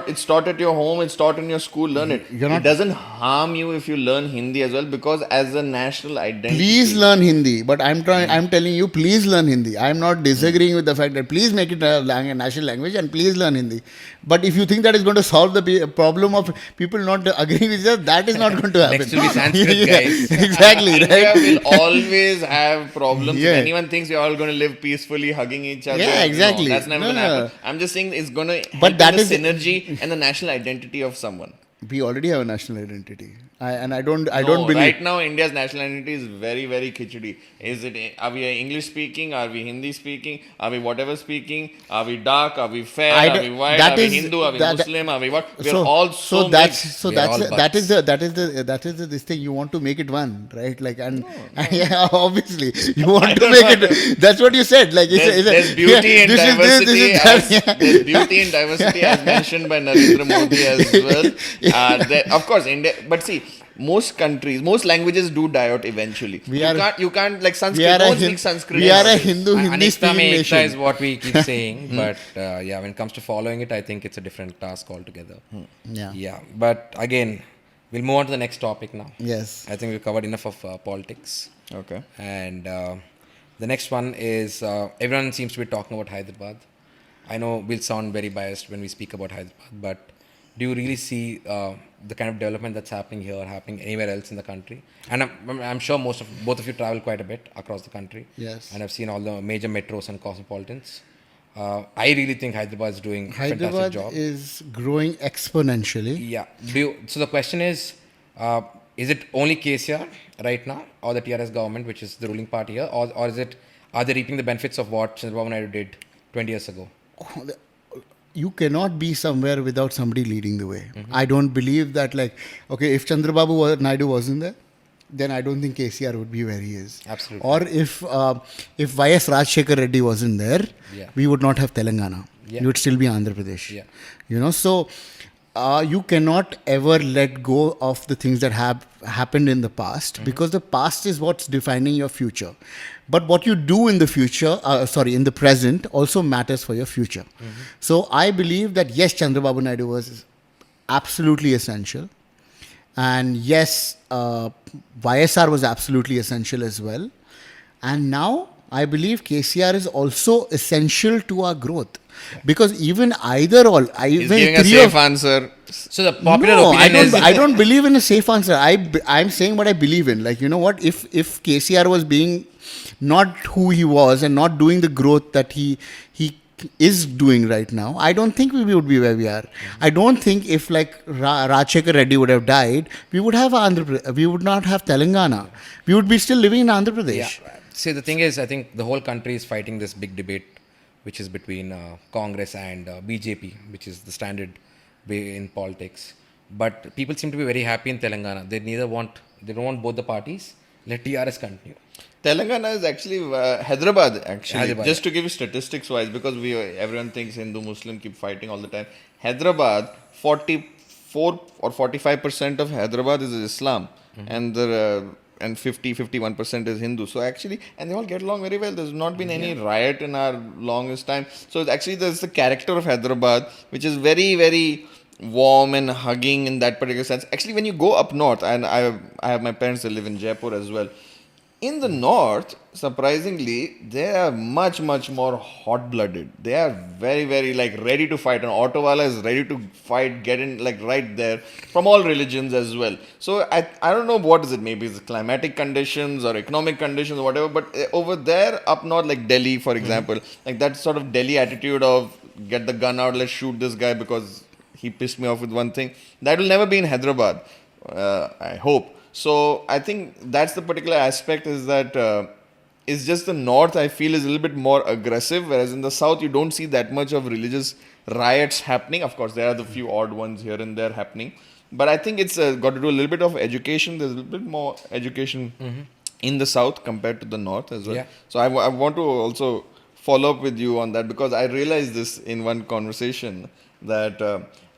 It's taught at your home. It's taught in your school. Learn it. It doesn't harm you if you learn Hindi as well, because as a national identity. Please learn Hindi. But I'm telling you, please learn Hindi. I'm not disagreeing with the fact that please make it a national language and please learn Hindi. But if you think that is going to solve the problem of people not agreeing with each other, that is not going to happen. Next will be Sanskrit, guys. Exactly. India Right? will always have problems. Yeah. If anyone thinks we're all going to live peacefully, hugging each other. Yeah, exactly. No, that's never going to happen. I'm just saying it's going to help But that in the is synergy and the national identity of someone. We already have a national identity. I don't believe. Right now, India's national identity is very, very khichdi. Are we English speaking? Are we Hindi speaking? Are we whatever speaking? Are we dark? Are we fair? Are we white? Are we Hindu? Are we Muslim? Are we what? We're all so mixed. That is the this thing you want to make it one, right? Like yeah, obviously you want to make it. That's what you said. Like there's beauty in diversity. There's beauty in diversity as mentioned by Narendra Modi as well. Of course, India. But see, most countries, most languages do die out eventually. You can't like Sanskrit. No one speaks Sanskrit. We are a Hindi speaking nation. Is what we keep saying, but when it comes to following it, I think it's a different task altogether. Yeah. But again, we'll move on to the next topic now. Yes. I think we've covered enough of politics. Okay. And the next one is everyone seems to be talking about Hyderabad. I know we'll sound very biased when we speak about Hyderabad, but do you really see the kind of development that's happening here happening anywhere else in the country? And I'm sure both of you travel quite a bit across the country. Yes. And I've seen all the major metros and cosmopolitans. I really think Hyderabad is doing a fantastic job. Hyderabad is growing exponentially. Yeah. So the question is it only KCR right now, or the TRS government, which is the ruling party here, or are they reaping the benefits of what Chandrababu Naidu did 20 years ago? You cannot be somewhere without somebody leading the way. Mm-hmm. I don't believe that, if Chandrababu Naidu wasn't there, then I don't think KCR would be where he is. Absolutely. Or if YS Rajshekhar Reddy wasn't there, we would not have Telangana. Yeah. We would still be Andhra Pradesh. Yeah. So you cannot ever let go of the things that have happened in the past, because the past is what's defining your future. But what you do in the future, in the present, also matters for your future. So I believe that yes, Chandrababu Naidu was absolutely essential. And yes, YSR was absolutely essential as well. And now I believe KCR is also essential to our growth. Because even either or, He's even giving a three safe of answer. So the popular no, opinion is I don't believe in a safe answer. I'm saying what I believe in. Like, you know what? If KCR was being not who he was and not doing the growth that he is doing right now, I don't think we would be where we are. I don't think if like Rajshekar Reddy would have died, we would have we would not have Telangana. We would be still living in Andhra Pradesh. Yeah. See, the thing is, I think the whole country is fighting this big debate, which is between Congress and BJP, which is the standard way in politics. But people seem to be very happy in Telangana. They don't want both the parties. Let TRS continue. Telangana is actually Hyderabad. Actually, Hyderabad. just to give you statistics wise, because everyone thinks Hindu Muslim keep fighting all the time. Hyderabad, 44 or 45% of Hyderabad is Islam, and the and 51% is Hindu. So actually, and they all get along very well. There's not been any riot in our longest time. So actually, there's the character of Hyderabad, which is very, very warm and hugging in that particular sense. Actually, when you go up north, and I have my parents that live in Jaipur as well. In the north, surprisingly, they are much, much more hot-blooded. They are very, very like ready to fight. An Autowala is ready to fight, get in like right there from all religions as well. So I don't know what is it. Maybe it's climatic conditions or economic conditions or whatever. But over there, up north, like Delhi, for example, like that sort of Delhi attitude of get the gun out, let's shoot this guy because he pissed me off with one thing. That will never be in Hyderabad. I hope. So I think that's the particular aspect is that it's just the north I feel is a little bit more aggressive, whereas in the south you don't see that much of religious riots happening. Of course, there are the few odd ones here and there happening, but I think it's got to do a little bit of education. There's a little bit more education in the south compared to the north as well. Yeah. So I want to also follow up with you on that because I realized this in one conversation that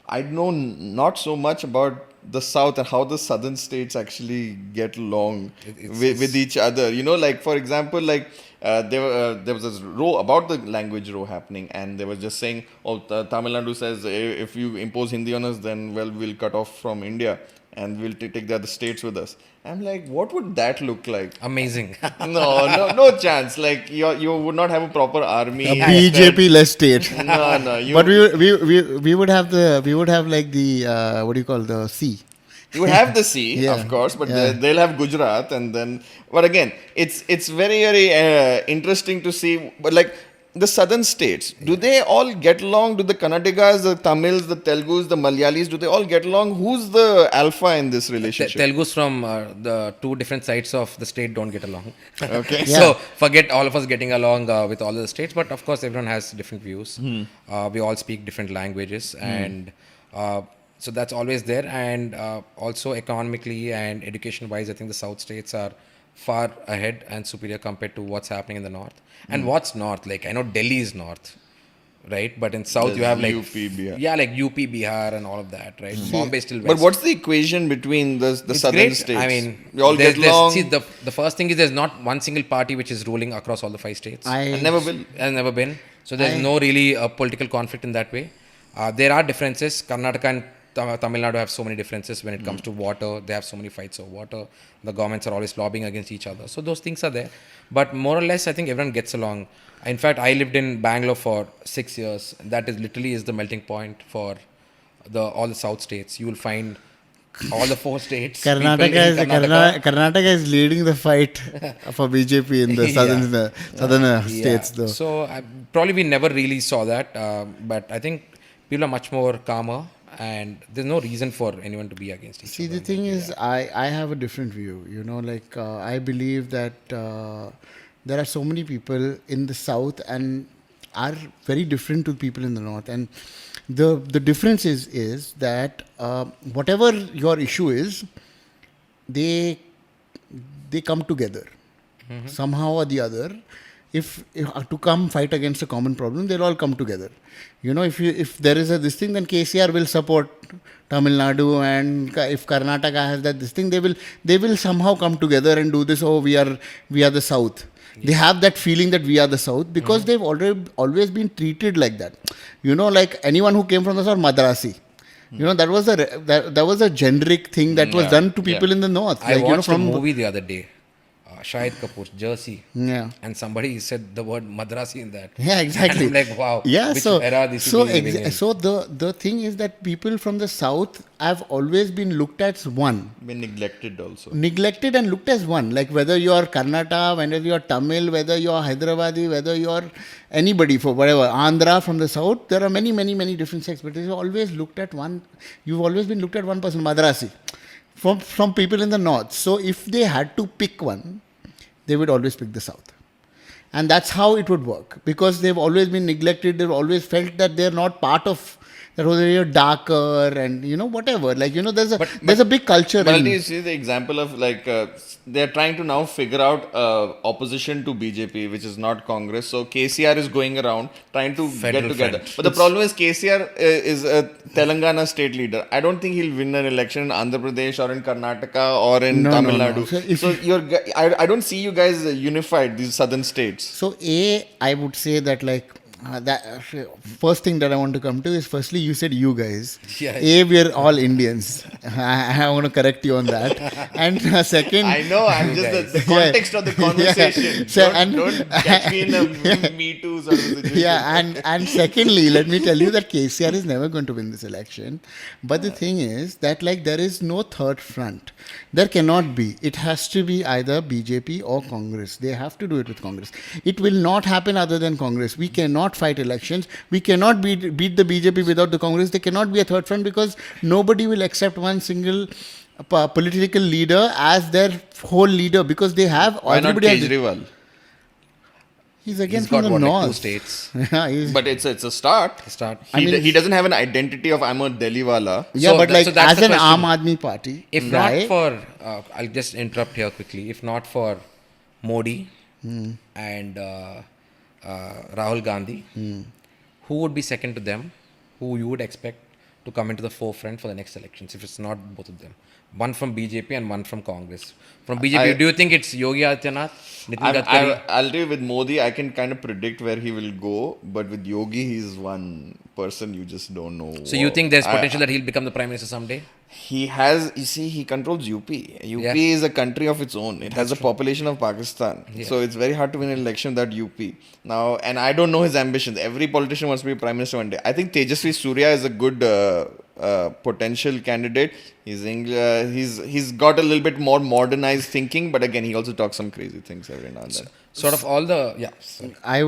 I know not so much about the south and how the southern states actually get along with each other. You know, like for example, like there was this row about the language row happening, and they were just saying, "Oh, Tamil Nadu says if you impose Hindi on us, then well, we'll cut off from India and we'll take the other states with us." I'm like, what would that look like? Amazing. No chance. Like you would not have a proper army. A BJP-less state. No. But we would have like the what do you call the sea. You would have the sea, Yeah. of course, but Yeah. they'll have Gujarat, and then. But again, it's very very interesting to see. But like the southern states, do they all get along? Do the Kannadigas, the Tamils, the Telugus, the Malayalis, do they all get along? Who's the alpha in this relationship? Telugus from the two different sides of the state don't get along. Okay. So forget all of us getting along with all of the states, but of course everyone has different views. We all speak different languages, and so that's always there. And also economically and education-wise, I think the south states are far ahead and superior compared to what's happening in the north. And what's north? Like I know Delhi is north, right? But in south you have like UP, Bihar. yeah, like UP, Bihar, and all of that, right? Bombay is still west. But what's the equation between the It's southern great. states? I mean, we all get along. See, the first thing is there's not one single party which is ruling across all the 5 states. And never will. Has never been. So there's no really political conflict in that way. There are differences. Karnataka and Tamil Nadu have so many differences when it comes to water. They have so many fights over water. The governments are always lobbying against each other. So those things are there. But more or less, I think everyone gets along. In fact, I lived in Bangalore for 6 years. That is literally is the melting point for all the south states. You will find all the 4 states. Karnataka is leading the fight for BJP in the southern states, though. So probably we never really saw that, but I think people are much more calmer, and there's no reason for anyone to be against each other. See, the thing is, I have a different view. You know, like I believe that there are so many people in the south and are very different to people in the north, and the difference is that whatever your issue is, they come together somehow or the other. if to come fight against a common problem, they'll all come together. If there is this thing, then KCR will support Tamil Nadu, and if Karnataka has this thing, they will somehow come together and do this. Oh, we are the South. They have that feeling that we are the South because they've always been treated like that. Like anyone who came from the South, Madrasi. That was a generic thing that was done to people in the North. I watched a movie the other day, Shahid Kapoor's Jersey. Yeah. And somebody said the word Madrasi in that. Yeah, exactly. And I'm like, wow. Yeah, which era these people living in. So the thing is that people from the South have always been looked at as one. Been neglected also. Neglected and looked as one. Like whether you're Karnataka, whether you're Tamil, whether you're Hyderabadi, whether you're anybody for whatever, Andhra from the South, there are many, many, many different sects. But you've always looked at one, you've always been looked at one person, Madrasi, from people in the North. So if they had to pick one, they would always pick the South. And that's how it would work. Because they've always been neglected, they've always felt that they're not part of that, whether you're darker and, whatever. Like, there's a big culture. But you see the example of they're trying to now figure out opposition to BJP, which is not Congress. So KCR is going around trying to Federal get together. front. But the problem is KCR is a Telangana state leader. I don't think he'll win an election in Andhra Pradesh or in Karnataka or in Tamil Nadu. So I don't see you guys unified, these southern states. So I would say that that first thing that I want to come to is, firstly, you said you guys. Yeah. We're all Indians. I want to correct you on that. And second, I know, I'm just the context of the conversation. Yeah. Don't catch me in a Me Too sort of situation. Yeah, and secondly, let me tell you that KCR is never going to win this election. But the thing is that there is no third front. There cannot be. It has to be either BJP or Congress. They have to do it with Congress. It will not happen other than Congress. We cannot fight elections. We cannot beat the BJP without the Congress. There cannot be a third front because nobody will accept one single political leader as their whole leader, because they have. Why not Kejriwal? He's again He's from got the north. 2 states. Yeah, But it's a start. He doesn't have an identity of I'm a Delhi wala. Yeah, So but that's as the an question. Aam Aadmi Party, If guy, not for, I'll just interrupt here quickly. If not for Modi and Rahul Gandhi, who would be second to them? Who you would expect to come into the forefront for the next elections if it's not both of them? One from BJP and one from Congress. From BJP, do you think it's Yogi Adityanath, Nitin Gadkari? I'll tell you, with Modi, I can kind of predict where he will go. But with Yogi, he's one person you just don't know. So you think there's potential that he'll become the Prime Minister someday? He has, you see, he controls UP. UP is a country of its own. It has a population of Pakistan. Yeah. So it's very hard to win an election without UP. Now, and I don't know his ambitions. Every politician wants to be Prime Minister one day. I think Tejasvi Surya is a good potential candidate. He's got a little bit more modernized thinking, but again, he also talks some crazy things every now and then. Sort of all the, yeah. Sorry. I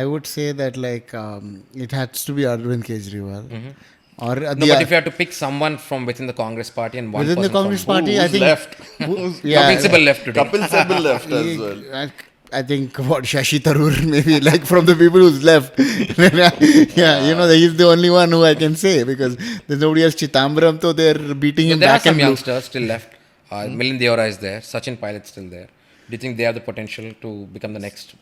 would say that it has to be Arvind Kejriwal. Or No, but if you have to pick someone from within the Congress party and one within the person Congress from party, Who's I think left? Kapil Sibal left today. Kapil Sibal left as well. I think Shashi Tharoor maybe, from the people who's left. Yeah, he's the only one who I can say, because there's nobody else. Chitambram, so they're beating him There are back some and youngsters still left. Milind Deora is there. Sachin Pilot's still there. Do you think they have the potential to become the next?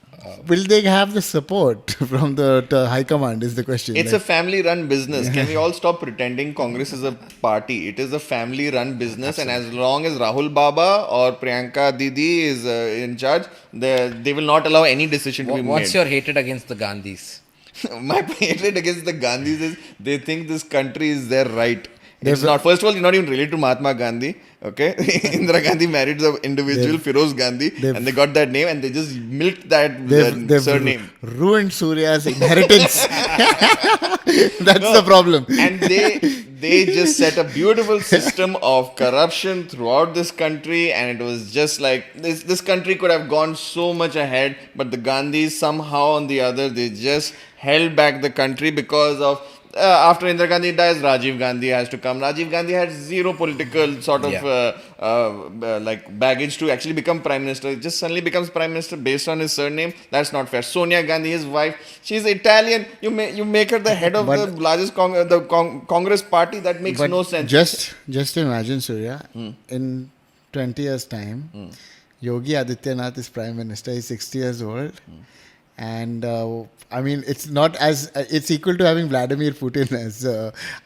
Will they have the support from the high command is the question. It's a family-run business. Can we all stop pretending Congress is a party? It is a family-run business, and as long as Rahul Baba or Priyanka Didi is in charge, they will not allow any decision to be made. What's your hatred against the Gandhis? My hatred against the Gandhis is they think this country is their right. It's not. First of all, you're not even related to Mahatma Gandhi. Okay, Indira Gandhi married the individual Feroz Gandhi, and they got that name, and they just milked that surname. Ruined Surya's inheritance. That's the problem. And they just set a beautiful system of corruption throughout this country, and it was just like this country could have gone so much ahead, but the Gandhis somehow on the other, they just held back the country because of after Indira Gandhi dies, Rajiv Gandhi has to come. Rajiv Gandhi had zero political sort of baggage to actually become Prime Minister. He just suddenly becomes Prime Minister based on his surname. That's not fair. Sonia Gandhi, his wife, she's Italian. You make her the head of the largest Congress party. That makes no sense. Just imagine, Surya, in 20 years' time, Yogi Adityanath is Prime Minister. He's 60 years old. And I mean, it's not as it's equal to having Vladimir Putin as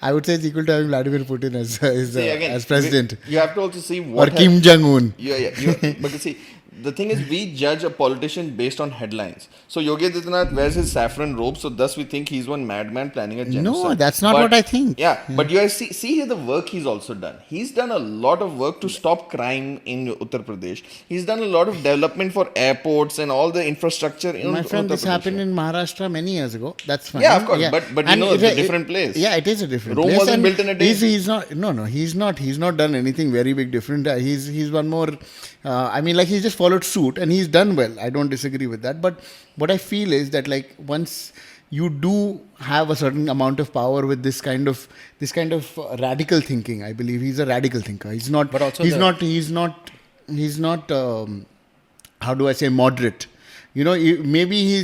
I would say it's equal to having Vladimir Putin See, again, as president, you have to also see or what Kim Jong Un. But you see, the thing is, we judge a politician based on headlines. So Yogi Adityanath wears his saffron robe, so thus we think he's one madman planning a genocide. No, that's not what I think. Yeah, but you guys see here the work he's also done. He's done a lot of work to stop crime in Uttar Pradesh. He's done a lot of development for airports and all the infrastructure in My friend, Uttar this Pradesh. happened in Maharashtra many years ago. That's fine. Yeah, of course, but you And know it's a different place. Yeah, it is a different Rome place. wasn't And built in a day. He's not. No, he's not. He's not done anything very big different. He's one more. I mean, like he's just followed suit and he's done well. I don't disagree with that. But what I feel is that like once you do have a certain amount of power with this kind of radical thinking, I believe he's a radical thinker. He's not. But also he's the- not. He's not. How do I say moderate? You know, maybe he.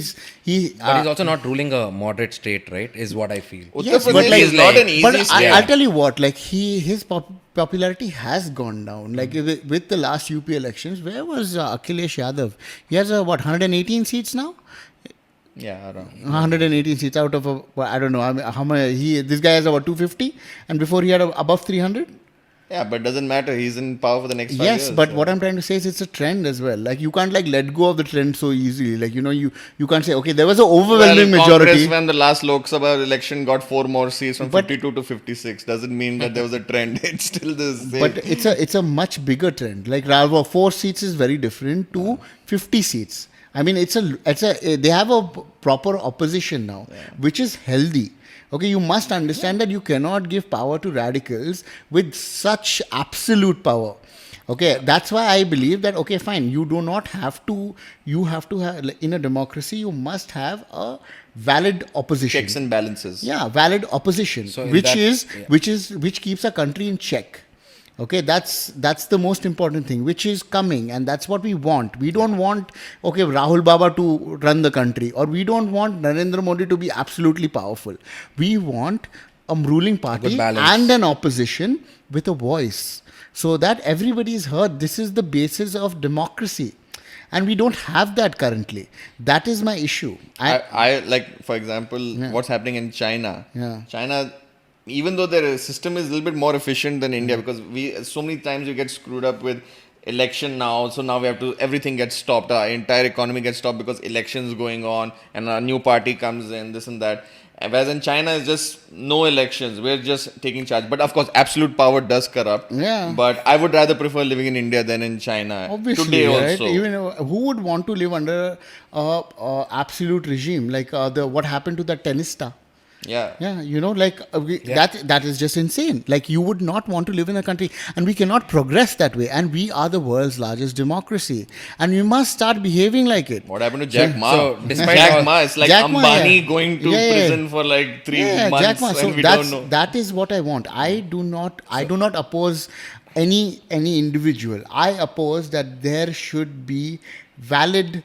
But he's also not ruling a moderate state, right? Is what I feel. Uttar Yes, Pradesh but like- is not an easy But state. I'll tell you what, like his popularity has gone down. Like with the last UP elections, where was Akhilesh Yadav? He has 118 seats now. Yeah, around. 118 seats out of I don't know how many. This guy has about 250, and before he had above 300. Yeah, but doesn't matter. He's in power for the next 5 Yes, years. but so. what I'm trying to say is it's a trend as well. Like you can't like let go of the trend so easily. Like you can't say okay, there was an overwhelming majority. Congress, when the last Lok Sabha election got 4 more seats from But- 52 to 56, doesn't mean that there was a trend. It's still the same. But it's a much bigger trend. Like Ralph, 4 seats is very different to 50 seats. I mean, they have a proper opposition now, which is healthy. Okay, you must understand that you cannot give power to radicals with such absolute power. Okay, that's why I believe that, okay, fine, you do not have to, you have to have, like, in a democracy, you must have a valid opposition. checks and balances. Yeah, valid opposition, So in which that- is yeah. which keeps a country in check. Okay, that's the most important thing, which is coming, and that's what we want. We don't want Rahul Baba to run the country, or we don't want Narendra Modi to be absolutely powerful. We want a ruling party balance. and an opposition with a voice, so that everybody is heard. This is the basis of democracy. And we don't have that currently. That is my issue. I like, for example, what's happening in China. Yeah. China, even though their system is a little bit more efficient than India, because so many times you get screwed up with election now, so now we have to, everything gets stopped, our entire economy gets stopped because elections going on and a new party comes in, this and that. Whereas in China, it's just no elections. We're just taking charge. But of course, absolute power does corrupt. Yeah. But I would rather prefer living in India than in China. Obviously, Today right? also. Even who would want to live under a absolute regime like what happened to that tenista? Yeah. Yeah, that is just insane. Like you would not want to live in a country, and we cannot progress that way. And we are the world's largest democracy, and we must start behaving like it. What happened to Jack Ma? so despite Jack all- Ma, it's like Jack Ma, Ambani yeah. going to Yeah, yeah. prison for like 3 months Jack Ma. So and we don't know. that is what I want. I do not oppose any individual. I oppose that there should be valid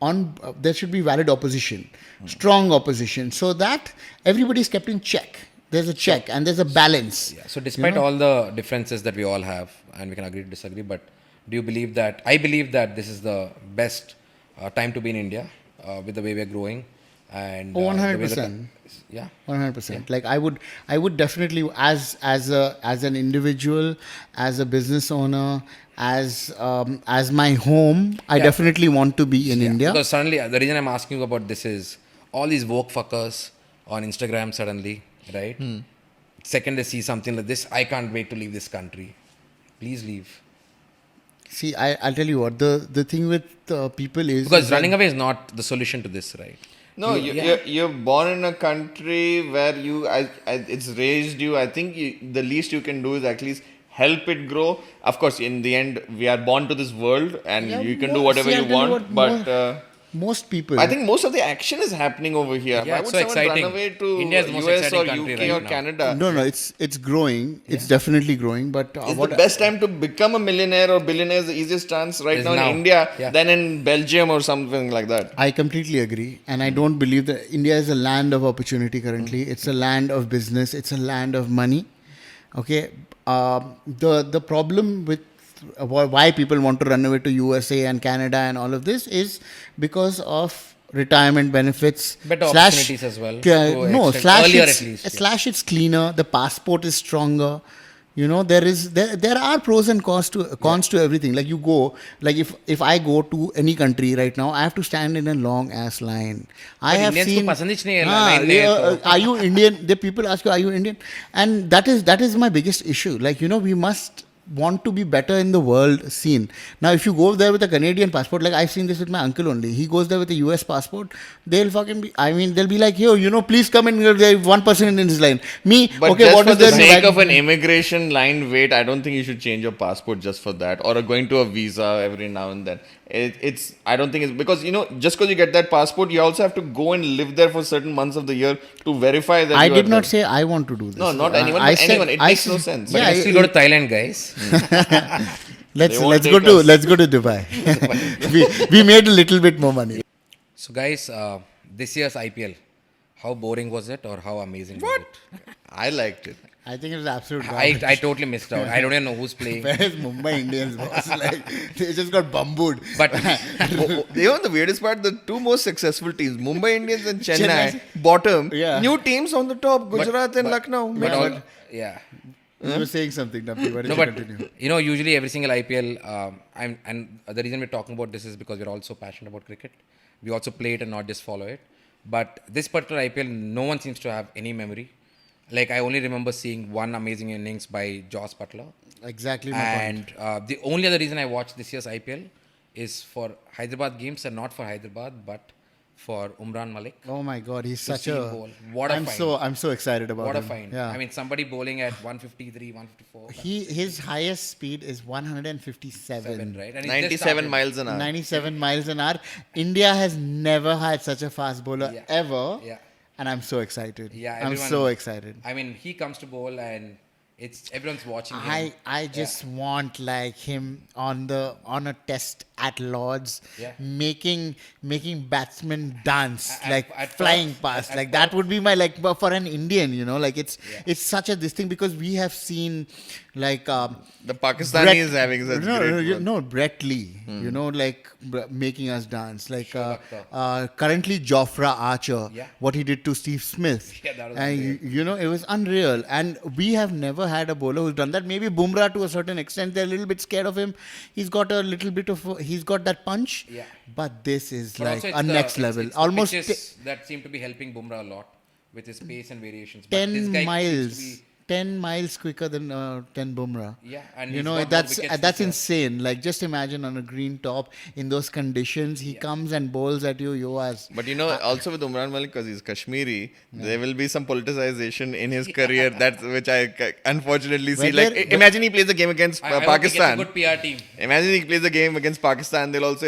opposition, strong opposition, so that everybody is kept in check. There's a check and there's a balance. Yeah. So despite all the differences that we all have, and we can agree to disagree, but do you believe that? I believe that this is the best time to be in India with the way we're growing, and Oh, the way the 100%. yeah. 100%. Like I would definitely, as an individual, as a business owner, as my home, I Yeah. definitely want to be in India. Because suddenly, the reason I'm asking you about this is all these woke fuckers on Instagram suddenly, right? Second they see something like this, I can't wait to leave this country. Please leave. See, I'll tell you what the thing with people is Because that- running away is not the solution to this, right? No, you're born in a country where it's raised you. I think the least you can do is at least help it grow. Of course, in the end, we are born to this world and Yeah, you can do whatever see, I'll you tell you want. what, But most people. I think most of the action is happening over here. Yeah, Why it's would so someone exciting. run away to India is the most US exciting or country UK right or now. Canada? No, it's growing. It's definitely growing. But It's the best time to become a millionaire or billionaire is the easiest chance right Is now now. in India Yeah. than in Belgium or something like that. I completely agree, and I don't believe that India is a land of opportunity currently. It's a land of business. It's a land of money. Okay, the problem with why people want to run away to USA and Canada and all of this is because of retirement benefits. Better Slash, opportunities as well no, to extend earlier at least, yeah. slash it's cleaner. The passport is stronger. You know, there are pros and cons to everything. Like you go, like if I go to any country right now, I have to stand in a long ass line. I But have Indians seen. को पसंद ही नहीं है line में तो. Are you Indian? The people ask you, are you Indian? And that is my biggest issue. Like, you know, we must want to be better in the world scene. Now, if you go there with a Canadian passport, like I've seen this with my uncle only. He goes there with a US passport. They'll fucking be. I mean, they'll be like, yo, you know, please come in. There's one person in his line. Me, But okay, just what for is the there? in sake the of an immigration line wait, I don't think you should change your passport just for that, or going to a visa every now and then. It's I don't think it's because just because you get that passport, you also have to go and live there for certain months of the year to verify that. I you did are not there. say I want to do this. No, not anyone. I But said- anyone. It I makes said- no sense. But Yeah, let's still go to Thailand, guys. let's They won't let's take go to us. let's go to Dubai. we made a little bit more money. So guys, this year's IPL, how boring was it or how amazing was it? I liked it. I think it was absolute I garbage. totally missed out. I don't even know who's playing. Where's Mumbai Indians, boss? Like, they just got bambooed. But The weirdest part, the two most successful teams, Mumbai Indians and Chennai, Chennai. bottom. Yeah. New teams on the top, Gujarat and Lucknow. but all, yeah. You were saying something, Nambi. Why don't No, you but continue? usually every single IPL, and the reason we're talking about this is because we're also passionate about cricket. We also play it and not just follow it. But this particular IPL, no one seems to have any memory. Like I only remember seeing one amazing innings by Joss Butler. Exactly my point. And the only other reason I watched this year's IPL is for Hyderabad games, and not for Hyderabad, but for Umran Malik. Oh my God, he's To such see a. him bowl. What a I'm find. I'm so excited about What a him. find. Yeah. I mean, somebody bowling at 153, 154. His highest speed is 157. Seven, right? And he just 97 started. miles an hour. 97 miles an hour. India has never had such a fast bowler Yeah. ever. Yeah. And I'm so excited. Yeah, I'm everyone- so excited. I mean, he comes to bowl and everyone's watching him. I just want like him on a test at Lords, Yeah. making batsmen dance, At flying Perth- past. at Like that would be my but for an Indian, like Yeah. it's such a this thing because we have seen like The Pakistani is having such great work. no, Brett Lee, making us dance. Like Show currently Jofra Archer, Yeah. what he did to Steve Smith. Yeah, that was and great. it was unreal. And we have never had a bowler who's done that. Maybe Bumrah to a certain extent, they're a little bit scared of him. He's got he's got that punch. Yeah. But this is But like also a next level. it's the Almost pitches that seem to be helping Bumrah a lot with his pace and variations. But this 10 guy miles. seems to be 10 miles quicker than 10 Bumrah. Yeah, and you he's know got more that's wickets that's this year. insane. Like just imagine on a green top in those conditions, he comes and bowls at you as But also with Umran Malik, because he's Kashmiri, there will be some politicization in his career. That's which I unfortunately see. Whether- Like, imagine he plays a game against I hope he Pakistan. gets a good PR team. Imagine he plays a game against Pakistan. They'll also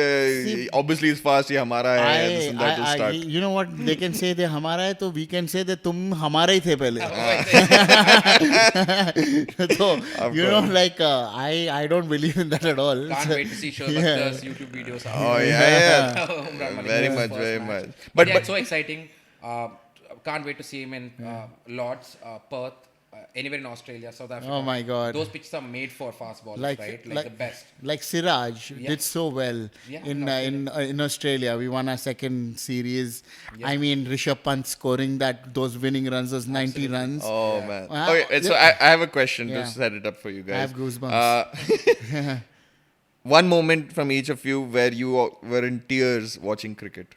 obviously he's fast. Ye hamara hai. This and that will start. you know what they can say they हमारा है तो we can say that तुम हमारे ही थे पहले so I don't believe in that at all. Can't wait to see Sharath's YouTube videos. Oh yeah. Umran Malik Very was much, first very match. much. But But yeah, it's so exciting. Can't wait to see him in Lords, Perth, anywhere in Australia, South Africa. Oh my God. Those pitches are made for fast bowlers, right? Like the best. Like Siraj Yeah. did so well Yeah, in Australia. We won our second series. I mean, Rishabh Pant scoring those winning runs, those 90 runs. Oh man. Well, Okay, so I have a question Yeah. to set it up for you guys. I have goosebumps. One moment from each of you where you were in tears watching cricket.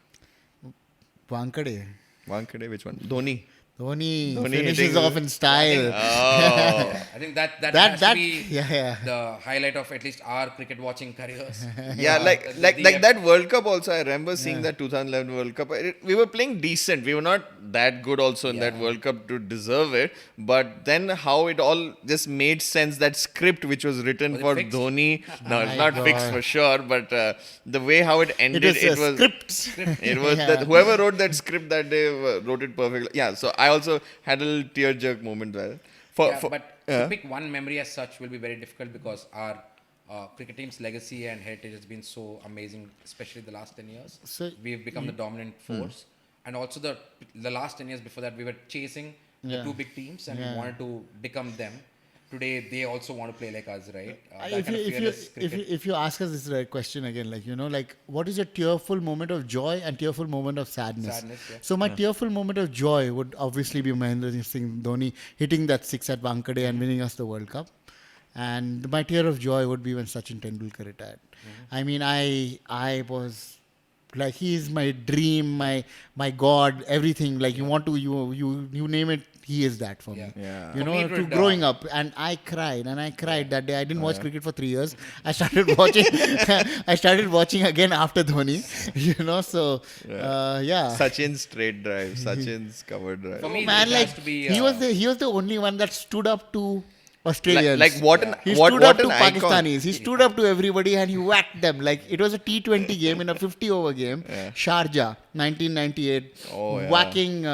Wankhede. Wankhede, which one? Dhoni. Dhoni Dhoni finishes hitting off in style. Oh. I think that has to be yeah. the highlight of at least our cricket watching careers. Yeah, like the- that World Cup also. I remember seeing that 2011 World Cup. We were playing decent. We were not that good also in that World Cup to deserve it. But then how it all just made sense. That script which was written Was it for fixed? Dhoni. No, it's My not God. fixed for sure. But the way how it ended, It was a script. It was Yeah. that whoever wrote that script that day wrote it perfectly. Yeah. So I also had a little tear jerk moment there. But to pick one memory as such will be very difficult because our cricket team's legacy and heritage has been so amazing, especially the last 10 years. So- We've become the dominant force. And also the last 10 years before that, we were chasing the two big teams and we wanted to become them. today they also want to play like us, right? That If kind you, of fearless cricket. if you ask us this right question again, like, like what is your tearful moment of joy and tearful moment of sadness? Sadness, yeah. So my tearful moment of joy would obviously be Mahendra Singh Dhoni hitting that six at Wankhede and winning us the World Cup. And my tear of joy would be when Sachin Tendulkar retired. I mean, I was like, he is my dream, my god, everything. Like, you want to you name it, he is that for me. Yeah. You For know, me, it to would, growing up, and I cried that day. I didn't watch cricket for 3 years. I started watching. I started watching again after Dhoni. So yeah. Sachin's straight drive, Sachin's cover drive. For me, Man, it like, has to be. he was the only one that stood up to Australians. Like what an He what, stood what up to an icon. Pakistanis. He stood up to everybody and he whacked them. Like, it was a T20 game in a 50-over game. Sharjah, 1998. Oh, yeah. Whacking,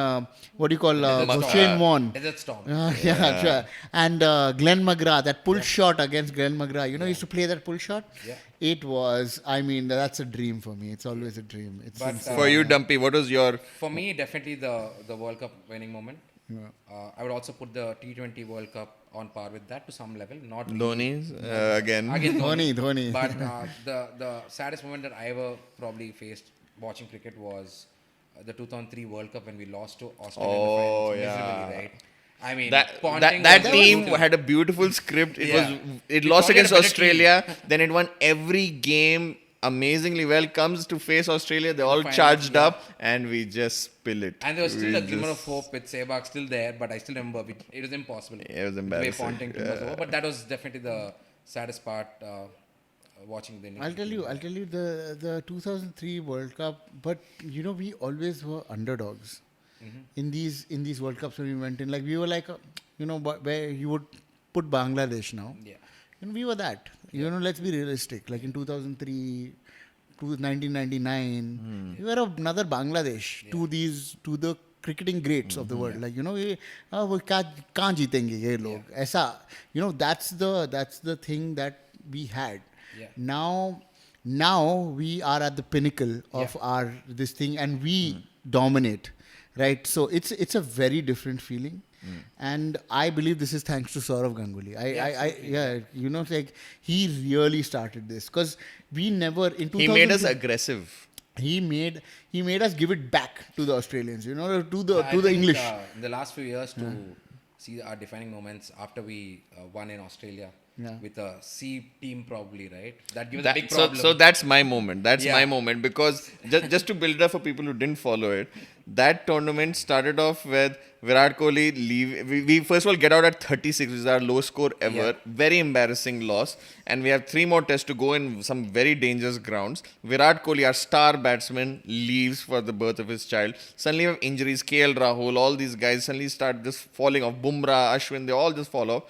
what do you call, Desert Shane Storm. Warne. Desert Storm. Yeah, sure. And Glenn McGrath, that pull shot against Glenn McGrath. He used to play that pull shot. Yeah. It was, I mean, that's a dream for me. It's always a dream. It's But, insane. For you, Dumpy, what was your For me, definitely the World Cup winning moment. I would also put the T20 World Cup on par with that to some level. Not really- Dhoni's again? Again, Dhoni. But the saddest moment that I ever probably faced watching cricket was the 2003 World Cup when we lost to Australia in the finals miserably, right? I mean, That Ponting that was team brutal. had a beautiful script. It Yeah. it We lost thought we had against a better Australia. Then it won every game amazingly well. Comes to face Australia, they all Finals, charged yeah. up, and we just spill it. And there was still We a glimmer of just- hope with Sehwag still there, but I still remember it was impossible. Yeah, it was The way embarrassing. Ponting team was over, but that was definitely the saddest part watching the Indian I'll tell you the 2003 World Cup, but we always were underdogs in these World Cups when we went in. Like, we were like, where you would put Bangladesh now. Yeah. And we were that. Let's be realistic. Like in 2003, 1999, we were another Bangladesh to the cricketing greats of the world. Like, we can't jeetenge ye log. Aisa, that's the thing that we had. Yeah. Now we are at the pinnacle of our this thing, and we dominate, right? So it's a very different feeling. And I believe this is thanks to Saurav Ganguly. Like, he really started this, because we never in 2000 He made us aggressive. he made us give it back to the Australians, to the I think, English. in the last few years to see our defining moments after we won in Australia with a C team probably, right? That gives a big problem. So that's my moment. That's Yeah. my moment, because just to build up for people who didn't follow it, that tournament started off with Virat Kohli leave. We first of all get out at 36, which is our lowest score ever. Yeah. Very embarrassing loss. And we have 3 more tests to go in some very dangerous grounds. Virat Kohli, our star batsman, leaves for the birth of his child. Suddenly we have injuries. KL Rahul, all these guys suddenly start just falling off. Bumrah, Ashwin, they all just fall off.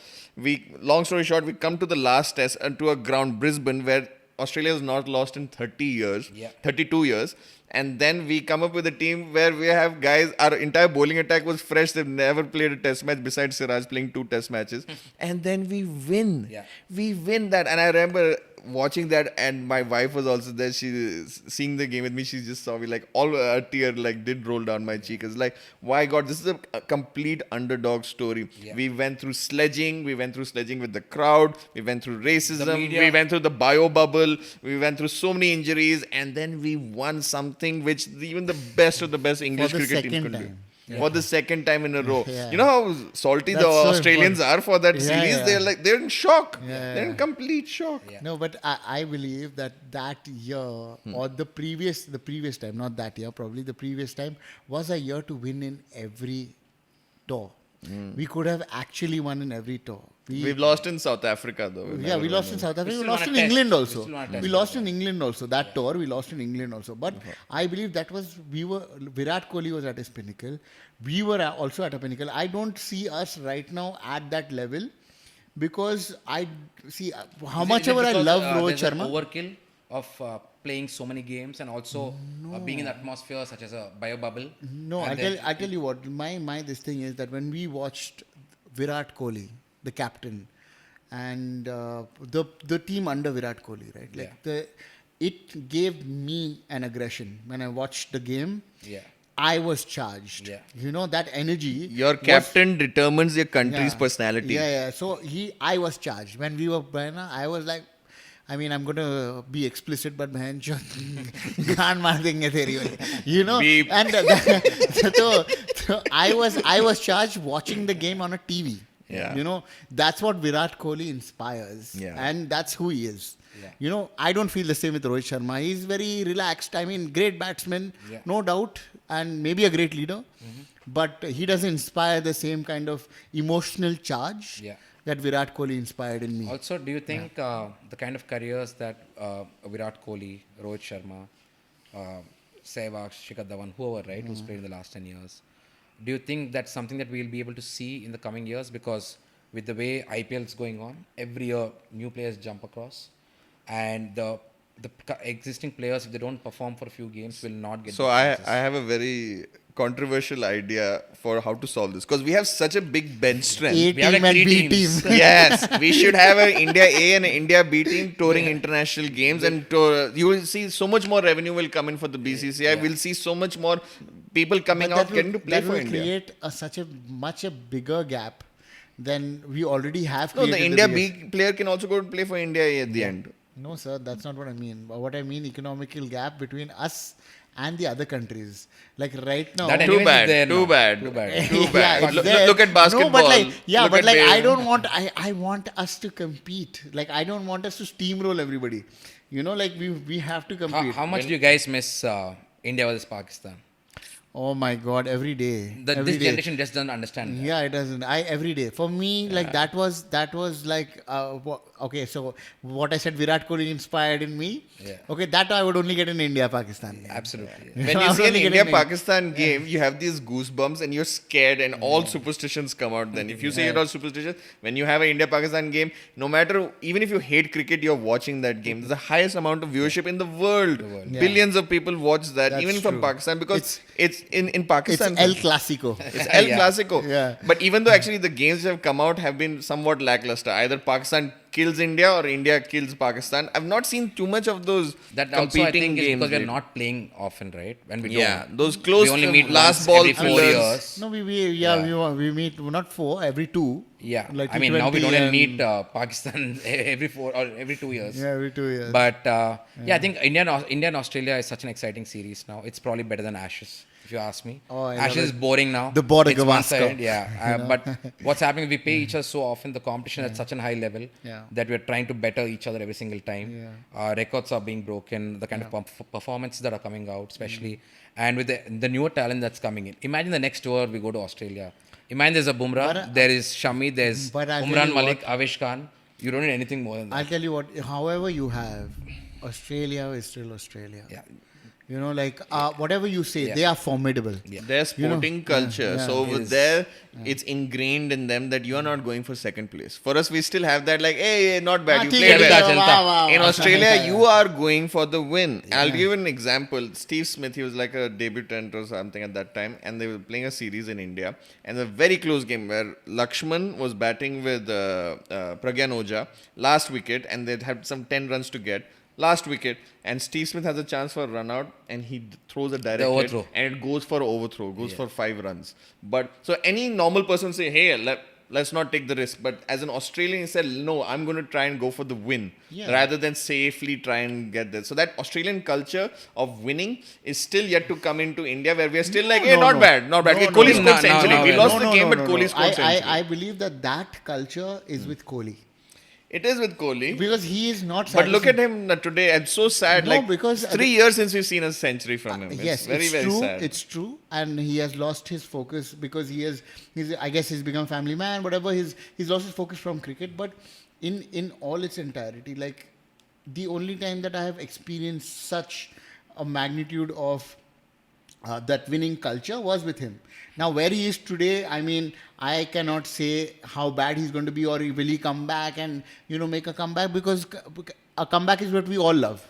Long story short, we come to the last test and to a ground, Brisbane, where Australia has not lost in 30 years, 32 years. And then we come up with a team where we have guys, our entire bowling attack was fresh. They've never played a test match besides Siraj playing 2 test matches. And then we win. Yeah. We win that. And I remember watching that, and my wife was also there. She seeing the game with me. She just saw me, like, all a tear like did roll down my cheek. It's like, why God, this is a complete underdog story. Yeah. We went through sledging. We went through sledging with the crowd. We went through racism. media. We went through the bio bubble. We went through so many injuries, and then we won something which even the best of the best English the cricket teams second could do. time. For the second time in a row. Yeah. You know how salty That's the so Australians important. are for that Yeah, series? yeah. They're in shock. Yeah, They're in yeah. complete shock. Yeah. No, but I believe that year or the previous time, not that year, probably the previous time, was a year to win in every tour. We could have actually won in every tour. We've lost in South Africa though. We've Yeah, never we lost won in South Africa. We still lost won in a test. England We also. still won a test. We lost in England also. That tour, we lost in England also. But I believe that was, Virat Kohli was at his pinnacle. We were also at a pinnacle. I don't see us right now at that level, because I see how much ever I love Rohit there's an Sharma. overkill of playing so many games and also being in the atmosphere such as a bio bubble. No, And I'll tell you what. My this thing is that when we watched Virat Kohli, the captain, and the team under Virat Kohli, right? Like it gave me an aggression when I watched the game. Yeah. I was charged. Yeah. You know, that energy. Your was- captain determines your country's Yeah. personality. Yeah. So I was charged. When we were playing, I was like, I mean, I'm going to be explicit, but man, gaan maar denge teri wali. You know, Beep. and so I was charged watching the game on a TV. Yeah. You know, that's what Virat Kohli inspires. Yeah. And that's who he is. Yeah. You know, I don't feel the same with Rohit Sharma. He's very relaxed. I mean, great batsman, Yeah. no doubt, and maybe a great leader. But he doesn't inspire the same kind of emotional charge Yeah. that Virat Kohli inspired in me. Also, do you think the kind of careers that Virat Kohli, Rohit Sharma, Sehwag, Shikhar Dhawan, whoever, right, who's played in the last 10 years, do you think that's something that we'll be able to see in the coming years? Because with the way IPL is going on, every year new players jump across, and the existing players, if they don't perform for a few games, will not get. So the I chances. have a very controversial idea for how to solve this, because we have such a big bench strength. A We have team like and 3 B teams. team. Yes, we should have an India A and an India B team touring international games, and you will see so much more revenue will come in for the BCCI. We'll see so much more people coming But out getting to play that for will India. create such a much a bigger gap than we already have. No, the created India biggest- B player can also go to play for India A at the end. No, sir, that's not what I mean. What I mean, economical gap between us and the other countries. Like right now. That Too anyways is bad, there too now. bad. Too bad. Too Yeah, bad. it's Look, there. look at basketball. No, but like, yeah, Look but at like, I base. don't want. I want us to compete. Like, I don't want us to steamroll everybody. You know, like we have to How, compete. how much do you guys miss India versus Pakistan? Oh my God! Every day. Every This day. generation just doesn't understand that. Yeah, it doesn't. Every day for me, like that was like okay. So what I said, Virat Kohli inspired in me. Yeah. Okay, that I would only get in India, Pakistan. Absolutely. When I you was see an only getting India-Pakistan game, you have these goosebumps and you're scared, and all superstitions come out then. If you say you're all superstitious, when you have an India-Pakistan game, no matter, even if you hate cricket, you're watching that game. There's the highest amount of viewership in the world. Yeah. Billions of people watch that, That's even from true. Pakistan, because it's in Pakistan. It's El Clasico. It's El Yeah. Clasico. Yeah. But even though actually the games that have come out have been somewhat lackluster, either Pakistan kills India or India kills Pakistan. I've not seen too much of those That also I competing think is games. because we're lately. not playing often, right? When we Yeah, don't. those close we only meet last once ball every 4 thrillers. years. No, Yeah. we meet not 4 every 2. Yeah, Like I mean now we T20 don't even and- meet Pakistan every 4 or every 2 years. Yeah, every 2 years. But yeah, I think India and Australia is such an exciting series now. It's probably better than Ashes, if you ask me. Oh, I love Ashes is it. boring now. The border It's Gavaskar. one-sided, yeah. But what's happening? We pay each other so often. The competition at such a high level Yeah. that we're trying to better each other every single time. Records are being broken. The kind of performances that are coming out, especially, and with the newer talent that's coming in. Imagine the next tour we go to Australia. Imagine there's a Bumrah, But, there is Shami, there's but I'll tell Umran you Malik, Avesh Khan. You don't need anything more than that. I'll tell you what, however you have, Australia is still Australia. Yeah. You know, like whatever you say, Yeah. they are formidable. Yeah. Their You know, sporting culture. yeah. So It over is. there, it's ingrained in them that you are not going for second place. For us, we still have that like, hey, not bad, you ठीक played है, well. Chelta. वाह, वाह, In वाह. Australia, you are going for the win. I'll give you an example. Steve Smith, he was like a debutant or something at that time, and they were playing a series in India. And a very close game where Lakshman was batting with Pragyan Oja last wicket, and they'd had some 10 runs to get. Last wicket, and Steve Smith has a chance for a run out, and he throws a direct hit, overthrow. and it goes for overthrow, goes for 5 runs. But so any normal person say, hey, let's not take the risk. But as an Australian, he said, no, I'm going to try and go for the win Yeah. rather than safely try and get there. So that Australian culture of winning is still yet to come into India, where we are still like, hey, No, not no. bad, not bad. No, Okay, no, Kohli no. scored No, century. no, We no, lost the game, but Kohli scored century. I believe that culture is with Kohli. It is with Kohli. Because he is not But look satisfied- at him today. I'm so sad. No, like because 3 years since we've seen a century from him. Yes, It's very, it's very true. sad. It's true, and he has lost his focus because he's I guess he's become family man. Whatever, he's lost his focus from cricket. But in all its entirety, like the only time that I have experienced such a magnitude of that winning culture was with him. Now, where he is today, I mean, I cannot say how bad he's going to be or will he come back and, make a comeback, because a comeback is what we all love.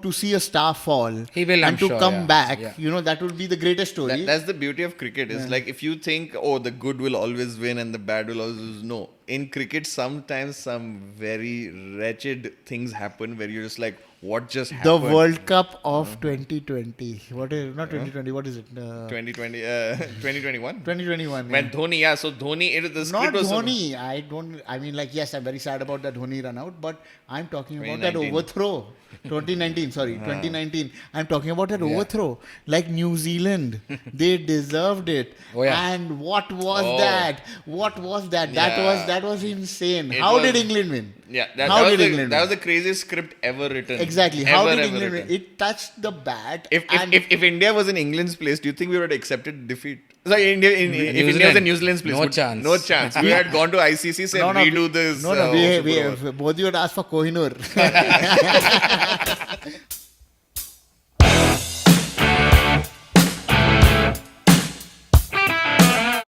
To see a star fall He will, I'm and to sure, come yeah. back, Yeah. that would be the greatest story. That's the beauty of cricket. Is like if you think, oh, the good will always win and the bad will always lose. No, in cricket, sometimes some very wretched things happen where you're just like, what just The happened? World Cup of 2020. What is not 2020? What is it? 2020, 2021? 2021. When yeah. Dhoni, yeah, so Dhoni, the script Not was so- Dhoni. I don't. I mean, like, yes, I'm very sad about that Dhoni run out, but I'm talking about that 2019. overthrow. 2019, sorry, 2019. I'm talking about that Yeah. overthrow. Like New Zealand, they deserved it. Oh, yeah. And what was Oh. that? What was that? Yeah. That was insane. It How was- did England win? Yeah, How that, was did the, England that win? was the craziest script ever written. Exactly. How Ever, did ever England win? written. It touched the bat. If, if India was in England's place, do you think we would have accepted defeat? Sorry, if India was in Zealand. New Zealand's place, No chance. No chance. We had gone to ICC, said redo this. No, Super we Over. both you had asked for Kohinoor.